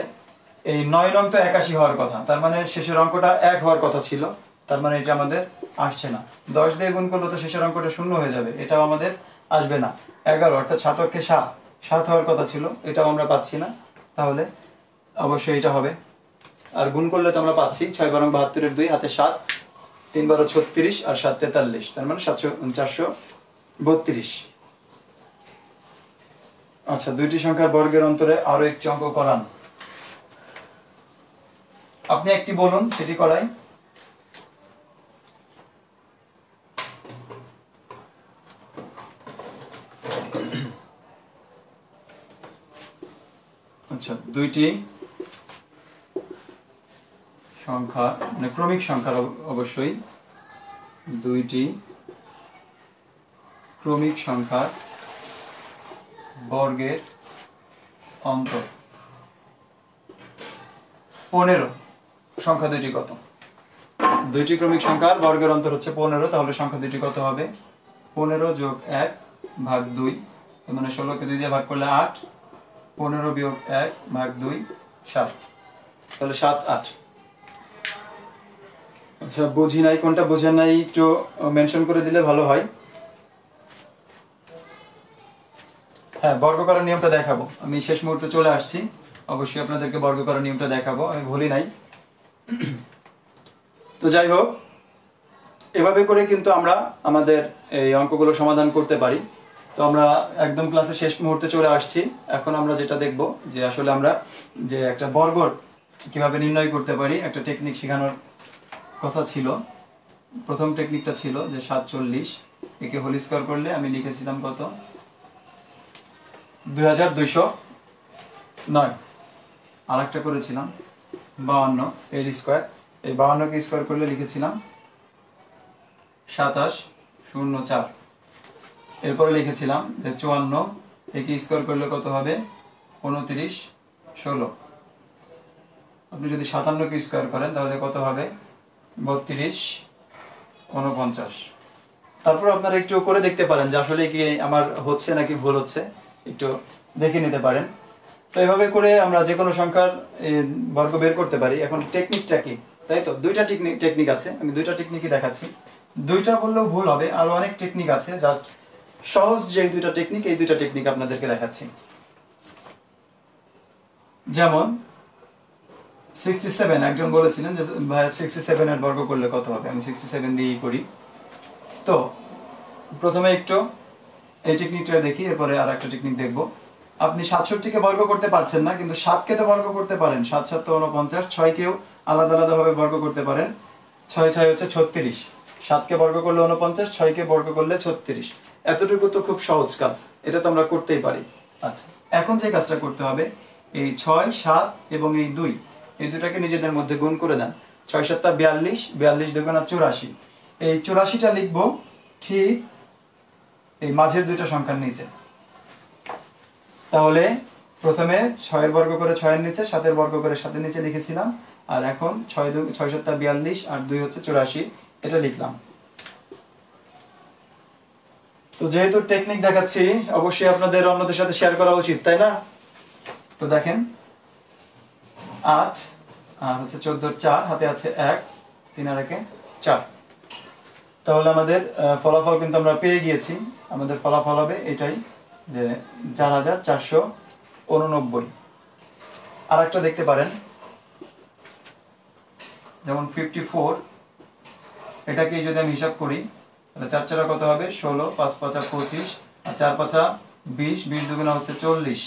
এই 9 নং তো 81 হওয়ার কথা, তার মানে শেষের অঙ্কটা 1 হওয়ার কথা ছিল, তার মানে এটা আমাদের আসছে না। 10 দিয়ে গুণ করলে তো শেষের অঙ্কটা 0 হয়ে যাবে, এটাও আমাদের আসবে না। 11 অর্থাৎ 7 অক্ষে 7 হওয়ার কথা ছিল, এটাও আমরা পাচ্ছি না, তাহলে অবশ্যই এটা হবে। আর গুণ করলে তো আমরা পাচ্ছি 6 বারং 72 2 হাতে 7, 3 বারো 36 আর 7 43, তার মানে 432। আচ্ছা, দুইটি সংখ্যার বর্গের অন্তরে আরো একটি অঙ্ক করান। আপনি একটি বলুন, সেটি করাই। আচ্ছা, দুইটি সংখ্যা মানে ক্রমিক সংখ্যার অবশ্যই দুইটি ক্রমিক সংখ্যার বর্গের অন্তর 15। সংখ্যা দুইটি কত? দুইটি ক্রমিক সংখ্যার বর্গের অন্তর হচ্ছে 15, তাহলে সংখ্যা দুইটি কত হবে 15 যোগ 1 ভাগ 2, মানে 16কে 2 দিয়ে ভাগ করলে 8, 15 বিয়োগ 1 ভাগ 2 7, তাহলে 7 8। আচ্ছা, বুঝি নাই, কোনটা বুঝেন নাই একটু মেনশন করে দিলে ভালো হয়। হ্যাঁ, বর্গ করার নিয়মটা দেখাবো, আমি শেষ মুহূর্তে চলে আসছি, অবশ্যই আপনাদেরকে বর্গ করার নিয়মটা দেখাবো, আমি ভুলি নাই। তো যাই হোক, এভাবে করে কিন্তু আমরা আমাদের এই অঙ্কগুলো সমাধান করতে পারি। তো আমরা একদম ক্লাসের শেষ মুহূর্তে চলে আসছি। এখন আমরা যেটা দেখব যে আসলে আমরা যে একটা বর্গ কিভাবে নির্ণয় করতে পারি, একটা টেকনিক শেখানোর কথা ছিল। প্রথম টেকনিকটা ছিল যে 47, একে হোল স্কয়ার করলে আমি লিখেছিলাম কত 2209। আর একটা করেছিলাম 52 এর স্কয়ার, এই 52কে স্কয়ার করলে লিখেছিলাম 2704। এরপরে লিখেছিলাম যে 54, একে স্কয়ার করলে কত হবে 2916। আপনি যদি 57কে স্কয়ার করেন তাহলে কত হবে 3249। তারপর আপনারা একটু করে দেখতে পারেন যে আসলে কি আমার হচ্ছে নাকি ভুল হচ্ছে, একটু দেখে নিতে পারেন। তো এভাবে করে আমরা যে কোনো সংখ্যার বর্গ বের করতে পারি। এখন টেকনিকটা কি, তাই তো? দুইটা টেকনিক আছে, আমি দুইটা টেকনিকই দেখাচ্ছি। দুইটা বললেও ভুল হবে, আরো অনেক টেকনিক আছে, জাস্ট সহজ যে দুইটা টেকনিক, এই দুইটা টেকনিক আপনাদেরকে দেখাচ্ছি। যেমন 67, একজন বলেছিলেন যে ভাই 67 এর বর্গ করলে কত হবে, আমি 67 দিয়েই করি। তো প্রথমে একটু এই টেকনিকটা দেখি, এরপরে আর একটা টেকনিক দেখব। আপনি 67কে বর্গ করতে পারছেন না, কিন্তু 7কে তো বর্গ করতে পারেন। 7 7 তো 49, 6কেও আলাদা আলাদা ভাবে বর্গ করতে পারেন। 6 6 হচ্ছে 36, 7কে বর্গ করলে 49, 6কে বর্গ করলে 36। এতটুকু তো খুব সহজ কাজ, এটা তো আমরা করতেই পারি। আচ্ছা, এখন যে কাজটা করতে হবে, এই 6 7 এবং এই 2, এই দুটাকে নিজেদের মধ্যে গুণ করে দেন। 6 7 42, 42 2 84। এই 84টা লিখবো ঠিক এই মাঝের দুইটা সংখ্যার নিচে। তাহলে প্রথমে 6 এর বর্গ করে 6 এর নিচে, 7 এর বর্গ করে 7 এর নিচে লিখেছিলাম, আর এখন 6 7 42 আর 2 হচ্ছে 84, এটা লিখলাম। তো যেহেতু টেকনিক দেখাচ্ছি, অবশ্যই আপনাদের অন্যদের সাথে শেয়ার করা উচিত, তাই না? তো দেখেন 8 আর হচ্ছে 14 4, হাতে আছে 1, 3 আর 1 4। তাহলে আমাদের ফলাফল কিন্তু আমরা পেয়ে গিয়েছি। আমাদের ফলাফল হবে এটাই, যে 4489। আর একটা দেখতে পারেন, যেমন 54, এটাকে যদি আমি হিসাব করি তাহলে 4 4 কত হবে 16, 5 5 25 আর 4 5 20, 20 দুগুণা হচ্ছে 40,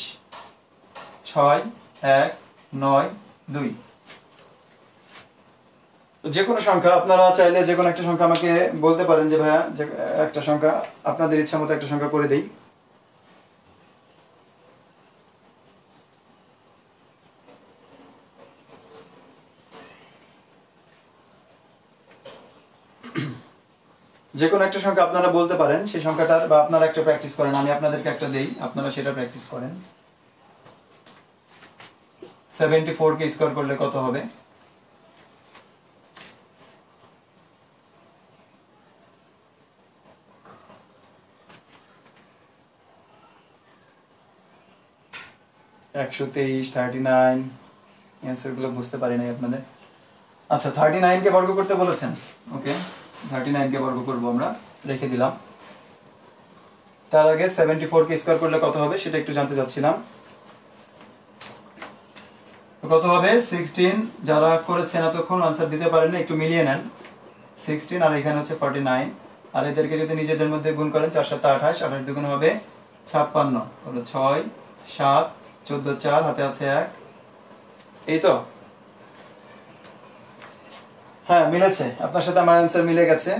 6 1 9 2। যে কোনো সংখ্যা আপনারা চাইলে যে কোনো একটা সংখ্যা আমাকে বলতে পারেন যে ভাইয়া যে একটা সংখ্যা আপনাদের ইচ্ছা মতো একটা সংখ্যা করে দেই। যে কোনো একটা সংখ্যা আপনারা বলতে পারেন, সেই সংখ্যাটার বা আপনারা একটা প্র্যাকটিস করেন, আমি আপনাদেরকে একটা দেই, আপনারা সেটা প্র্যাকটিস করেন। 74 কে স্কোয়ার করলে কত হবে? একশো 39 অ্যান্সার গুলো বুঝতে পারি নাই আপনাদের। আচ্ছা 39 কে বর্গ করতে বলেছেন, ওকে 39 কে বর্গ করব আমরা, রেখে দিলাম। তার আগে 74 কে স্কোয়ার করলে কত হবে সেটা একটু জানতে চাচ্ছিলাম। কত হবে? 16, যারা করেছেন এতক্ষণ আনসার দিতে পারেন একটু মিলিয়ে নেন। 16 আর এখানে হচ্ছে 49, আর এদেরকে যদি নিজেদের মধ্যে গুণ করেন 4 7 28, 28 দুগুণ হবে 56, হলো 6 7 14 4, হাতে আছে 1, এই তো। হ্যাঁ মিলেছে, আপনার সাথে আমার অ্যান্সার মিলে গেছে।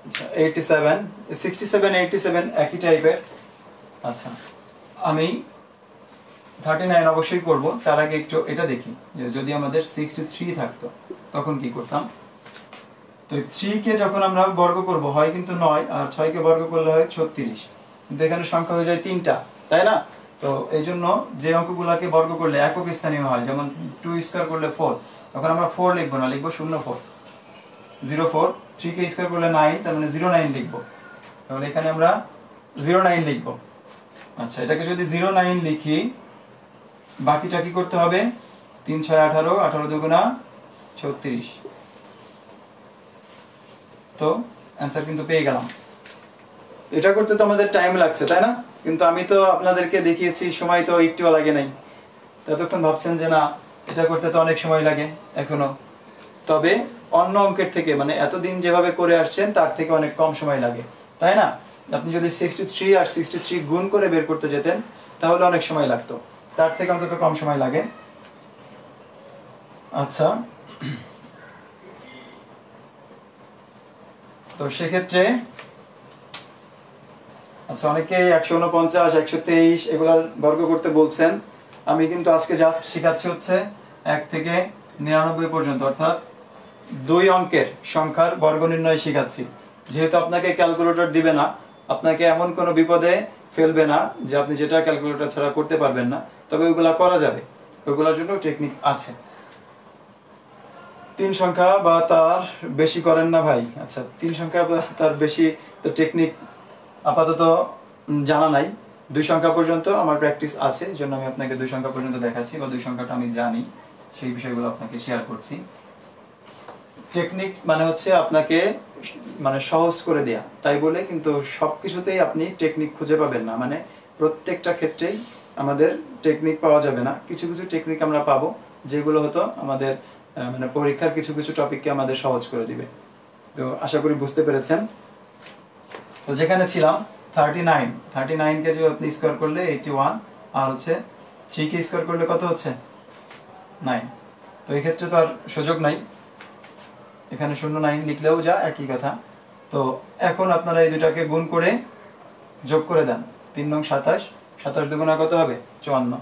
আচ্ছা 87, 67 87 একই টাইপের। আচ্ছা আমি 39 অবশ্যই করব, তার আগে একটু এটা দেখি যে যদি আমাদের 63 থাকতো তখন কি করতাম। তো 3 কে যখন আমরা বর্গ করব হয় কিন্তু 9, আর 6 কে বর্গ করলে হয় 36, কিন্তু এখানে সংখ্যা হয়ে যায় 3টা, তাই না? তো এই জন্য যে অঙ্কগুলোকে বর্গ করলে একক স্থানীয় হয়, যেমন 2 স্কয়ার করলে 4, তখন আমরা 4 লিখবো না, লিখবো 04 04। 3 কে স্কয়ার করলে 9, তার মানে 09 লিখবো, তাহলে এখানে আমরা 09 লিখবো। আচ্ছা এটাকে যদি 09 লিখি, বাকিটা কি করতে হবে? 3 6 18, 18 দুগুণা 36, তো অ্যান্সার কিন্তু পেয়ে গেলাম। এটা করতে তো আমাদের টাইম লাগছে, তাই না? কিন্তু আমি তো আপনাদেরকে দেখিয়েছি, সময় তো একটুও লাগে নাই। ততক্ষণ ভাবছেন যে না এটা করতে তো অনেক সময় লাগে এখনো, তবে অন্য অঙ্কের থেকে মানে এতদিন যেভাবে করে আসছেন তার থেকে অনেক কম সময় লাগে, তাই না? আপনি যদি 63 আর 63 গুণ করে বের করতে যেতেন তাহলে অনেক সময় লাগতো, তার থেকে অন্তত কম সময় লাগে। আচ্ছা তো সেক্ষেত্রে আচ্ছা অনেকে 149 123 এগুলার বর্গ করতে বলছেন। আমি কিন্তু আজকে জাস্ট শেখাচ্ছি হচ্ছে 1 থেকে 99 পর্যন্ত, অর্থাৎ 2 অঙ্কের সংখ্যার বর্গ নির্ণয় শেখাচ্ছি। যেহেতু আপনাকে ক্যালকুলেটর দিবে না, আপনাকে এমন কোনো বিপদে ফেলবে না যে আপনি যেটা ক্যালকুলেটর ছাড়া করতে পারবেন না, তবে ওইগুলা করা যাবে, ওইগুলোর জন্য টেকনিক আছে। 3 সংখ্যা বা তার বেশি করেন না ভাই। আচ্ছা 3 সংখ্যা বা তার বেশি তো টেকনিক আপাতত জানা নাই। 2 সংখ্যা পর্যন্ত আমার প্র্যাকটিস আছে, এই জন্য আমি আপনাকে 2 সংখ্যা পর্যন্ত দেখাচ্ছি, বা 2 সংখ্যাটা আমি জানি, সেই বিষয়গুলো আপনাকে শেয়ার করছি। টেকনিক মানে হচ্ছে আপনাকে মানে সহজ করে দেয়া, তাই বলে কিন্তু সবকিছুতেই আপনি টেকনিক খুঁজে পাবেন না, মানে প্রত্যেকটা ক্ষেত্রেই আমাদের টেকনিক পাওয়া যাবে না। কিছু কিছু টেকনিক আমরা পাবো যেগুলো হতো আমাদের মানে পরীক্ষার কিছু কিছু টপিককে আমাদের সহজ করে দিবে। তো আশা করি বুঝতে পেরেছেন। তো যেখানে ছিলাম 39 কে যদি আপনি স্কোয়ার করলে 81, আর হচ্ছে 3 কে স্কোয়ার করলে কত হচ্ছে 9। তো এই ক্ষেত্রে তো আর সুযোগ নাই, এখানে 09 লিখলেও যা একই কথা। তো এখন আপনারা এই দুটাকে গুণ করে যোগ করে দেন, 3 নং 27, 27 দুগুণা কত হবে 54,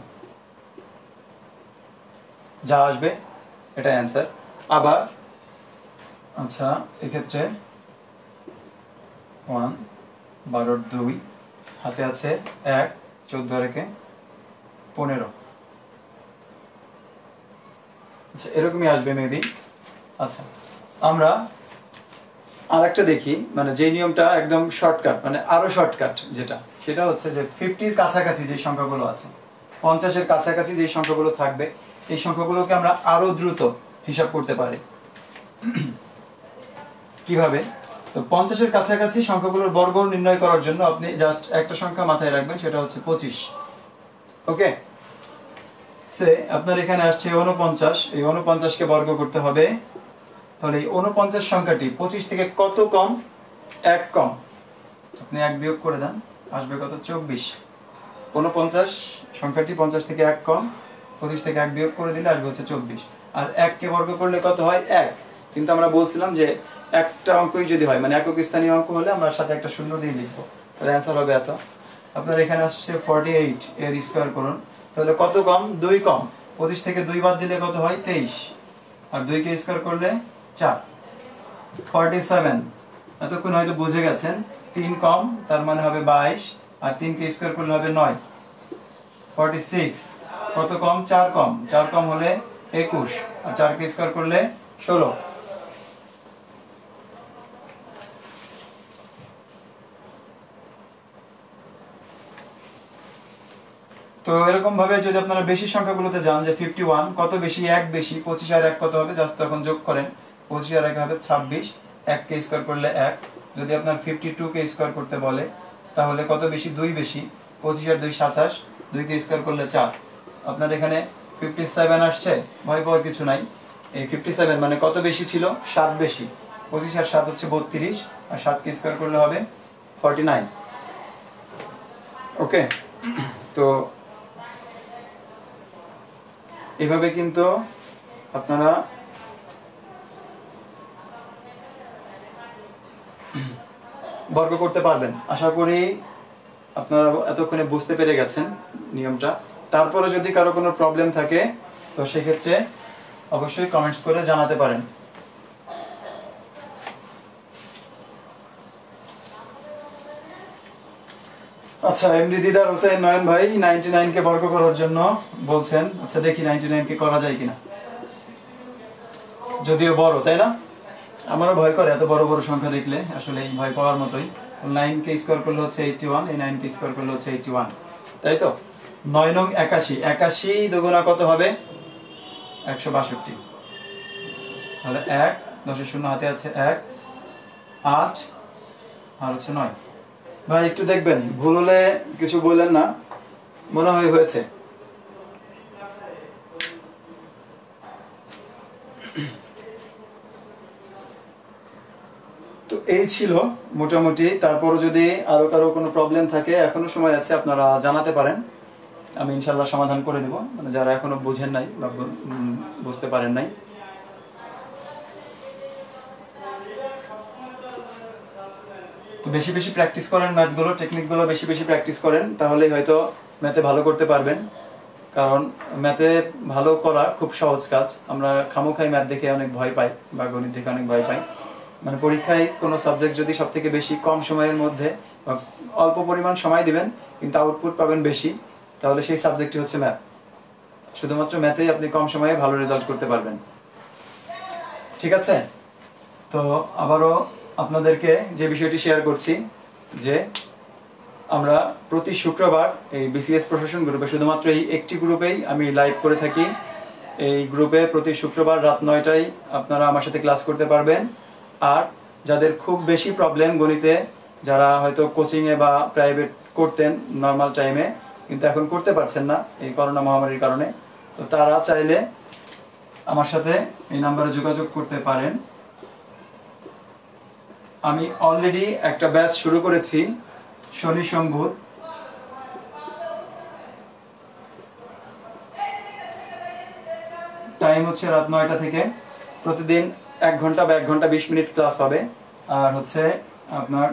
যা আসবে এটা অ্যান্সার। আবার আচ্ছা এক্ষেত্রে 1 12 2, হাতে আছে 1 14 রেখে 15, আচ্ছা এরকমই আসবে মেবি। আচ্ছা আমরা আরেকটা দেখি, মানে যে নিয়মটা একদম শর্টকাট, মানে আরো শর্টকাট যেটা, সেটা হচ্ছে যে 50-র কাছাকাছি যে সংখ্যাগুলো আছে, 50-এর কাছাকাছি যে সংখ্যাগুলো থাকবে, এই সংখ্যাগুলোকে আমরা আরো দ্রুত হিসাব করতে পারি। কিভাবে? তো 50-এর কাছাকাছি সংখ্যাগুলোর বর্গ নির্ণয় করার জন্য আপনি জাস্ট একটা সংখ্যা মাথায় রাখবেন, সেটা হচ্ছে 25। ওকে, সে আপনার এখানে আসছে 49, এই 49 কে বর্গ করতে হবে তাহলে এই 49 সংখ্যাটি 25 থেকে কত কম? 1 কম। আপনি 1 বিয়োগ করে দেন, আসবে কত? 24। 49 সংখ্যাটি 50 থেকে 1 কম, 25 থেকে 1 বিয়োগ করে দিলে আসবে হচ্ছে 24। আর 1 কে বর্গ করলে কত হয়? 1। কিন্তু আমরা বলছিলাম যে একটা অঙ্কই যদি হয়, মানে একক স্থানীয় অঙ্ক হলে আমরা সাথে একটা শূন্য দিয়ে লিখবো, তাহলে অ্যান্সার হবে এত। আপনার এখানে আসছে 48, এর স্কয়ার করুন, তাহলে কত কম? 2 কম। 25 থেকে 2 বাদ দিলে কত হয়? 23। আর 2 কে স্কয়ার করলে 4। 47, এতক্ষণ হয়তো বুঝে গেছেন, 3 কম তার মানে হবে 22, আর 3 কে স্কয়ার করলে হবে 9। 46, কত কম? 4 কম। 4 কম হলে 21, আর 4 কে স্কয়ার করলে 16। তো এরকম ভাবে যদি আপনারা বেশি সংখ্যাগুলোতে যান, যে 51 কত বেশি? 1 বেশি। 25 আর 1 কত হবে? জাস্ট তখন যোগ করেন, 25 আর 1 হবে 26, 1 কে স্কয়ার করলে 1। যদি আপনার 52 কে স্কয়ার করতে বলে তাহলে কত বেশি? 2 বেশি। 25 আর 2 27, 2 কে স্কয়ার করলে 4। আপনার এখানে 57 আসছে, ভয় পাওয়ার কিছু নাই। এই 57 মানে কত বেশি ছিল? 7 বেশি। 25 আর 7 হচ্ছে 32, আর 7 কে স্কয়ার করলে হবে 49। ওকে, তো এভাবে কিন্তু আপনারা বর্গ করতে পারবেন। আশা করি আপনারা এতক্ষণে বুঝতে পেরে গেছেন নিয়মটা। তারপরে যদি কারো কোনো প্রবলেম থাকে তো সেক্ষেত্রে অবশ্যই কমেন্টস করে জানাতে পারেন। আচ্ছা, এমডি দিদার হোসেন নয়ন ভাই 99 কে বর্গ করার জন্য বলছেন। আচ্ছা, দেখি 99 কে করা যায় কিনা। যদিও বড়, তাই না? আমারও ভয় করে এত বড় বড় সংখ্যা দেখলে, আসলে এই ভয় পাওয়ার মতোই। 9 কে স্কয়ার করলে হচ্ছে 81, এই 9 কে স্কয়ার করলে হচ্ছে 81, তাই তো? 9 নং 81, 81 দুগুণা কত হবে? 162। তাহলে 1, 10 এর শূন্য হাতে আছে 1, 8 আর হচ্ছে 9। ভাই একটু দেখবেন, ভুল হলে কিছু বললেন না, মনে হয় হয়েছে। তো এই ছিল মোটামুটি। তারপরও যদি আরো কারো কোনো প্রবলেম থাকে, এখনো সময় আছে, আপনারা জানাতে পারেন, আমি ইনশাল্লাহ সমাধান করে দেব, মানে যারা এখনো বুঝেন নাই বা বুঝতে পারেন নাই। তো বেশি বেশি প্র্যাকটিস করেন ম্যাথগুলো, টেকনিকগুলো বেশি বেশি প্র্যাকটিস করেন, তাহলেই হয়তো ম্যাথে ভালো করতে পারবেন। কারণ ম্যাথে ভালো করা খুব সহজ কাজ। আমরা খামোখাই ম্যাথ দেখে অনেক ভয় পাই বা গণিত দেখে অনেক ভয় পাই। মানে পরীক্ষায় কোনো সাবজেক্ট যদি সব থেকে বেশি কম সময়ের মধ্যে অল্প পরিমাণ সময় দিবেন কিন্তু আউটপুট পাবেন বেশি, তাহলে সেই সাবজেক্টটি হচ্ছে ম্যাথ। শুধুমাত্র ম্যাথেই আপনি কম সময়ে ভালো রেজাল্ট করতে পারবেন। ঠিক আছে? তো আবারও আপনাদেরকে যে বিষয়টি শেয়ার করছি, যে আমরা প্রতি শুক্রবার এই বিসিএস প্রশাসন গ্রুপে, শুধুমাত্র এই একটি গ্রুপেই আমি লাইভ করে থাকি। এই গ্রুপে প্রতি শুক্রবার রাত 9টায় আপনারা আমার সাথে ক্লাস করতে পারবেন। আর যাদের খুব বেশি প্রবলেম গণিতে, যারা হয়তো কোচিংয়ে বা প্রাইভেট করতেন নর্মাল টাইমে কিন্তু এখন করতে পারছেন না এই করোনা মহামারীর কারণে, তো তারা চাইলে আমার সাথে এই নাম্বারে যোগাযোগ করতে পারেন। আমি অলরেডি একটা ব্যাচ শুরু করেছি শনি সোম বুধ। টাইম হচ্ছে রাত 9টা থেকে। প্রতিদিন 1 ঘন্টা বা 1 ঘন্টা 20 মিনিট ক্লাস হবে। আর হচ্ছে আপনার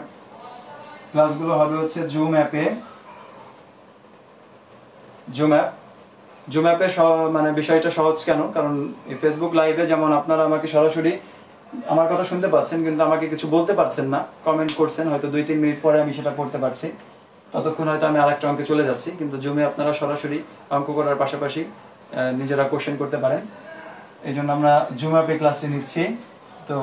ক্লাসগুলো হবে হচ্ছে জুম অ্যাপে। জুম অ্যাপে মানে বিষয়টা সহজ কেন? কারণ ফেসবুক লাইভে যেমন আপনারা আমাকে সরাসরি আমার কথা শুনতে পাচ্ছেন কিন্তু আমাকে কিছু বলতে পারছেন না, কমেন্ট করছেন, হয়তো 2-3 মিনিট পরে আমি সেটা পড়তে পারছি, ততক্ষণ হয়তো আমি আরেকটা অঙ্কে চলে যাচ্ছি। কিন্তু জুমে আপনারা সরাসরি অঙ্ক করার পাশাপাশি নিজেরা কোশ্চেন করতে পারেন। এই জন্য আমরা জুম অ্যাপে ক্লাসটি নিচ্ছি। তো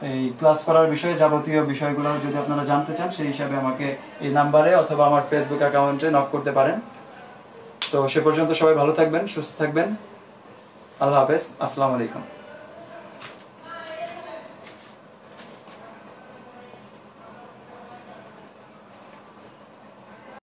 এই ক্লাস করার বিষয়ে যাবতীয় বিষয়গুলো যদি আপনারা জানতে চান, সেই হিসাবে আমাকে এই নাম্বারে অথবা আমার ফেসবুক অ্যাকাউন্টে নক করতে পারেন। তো সে পর্যন্ত সবাই ভালো থাকবেন, সুস্থ থাকবেন। আল্লাহ হাফেজ, আসসালামু আলাইকুম।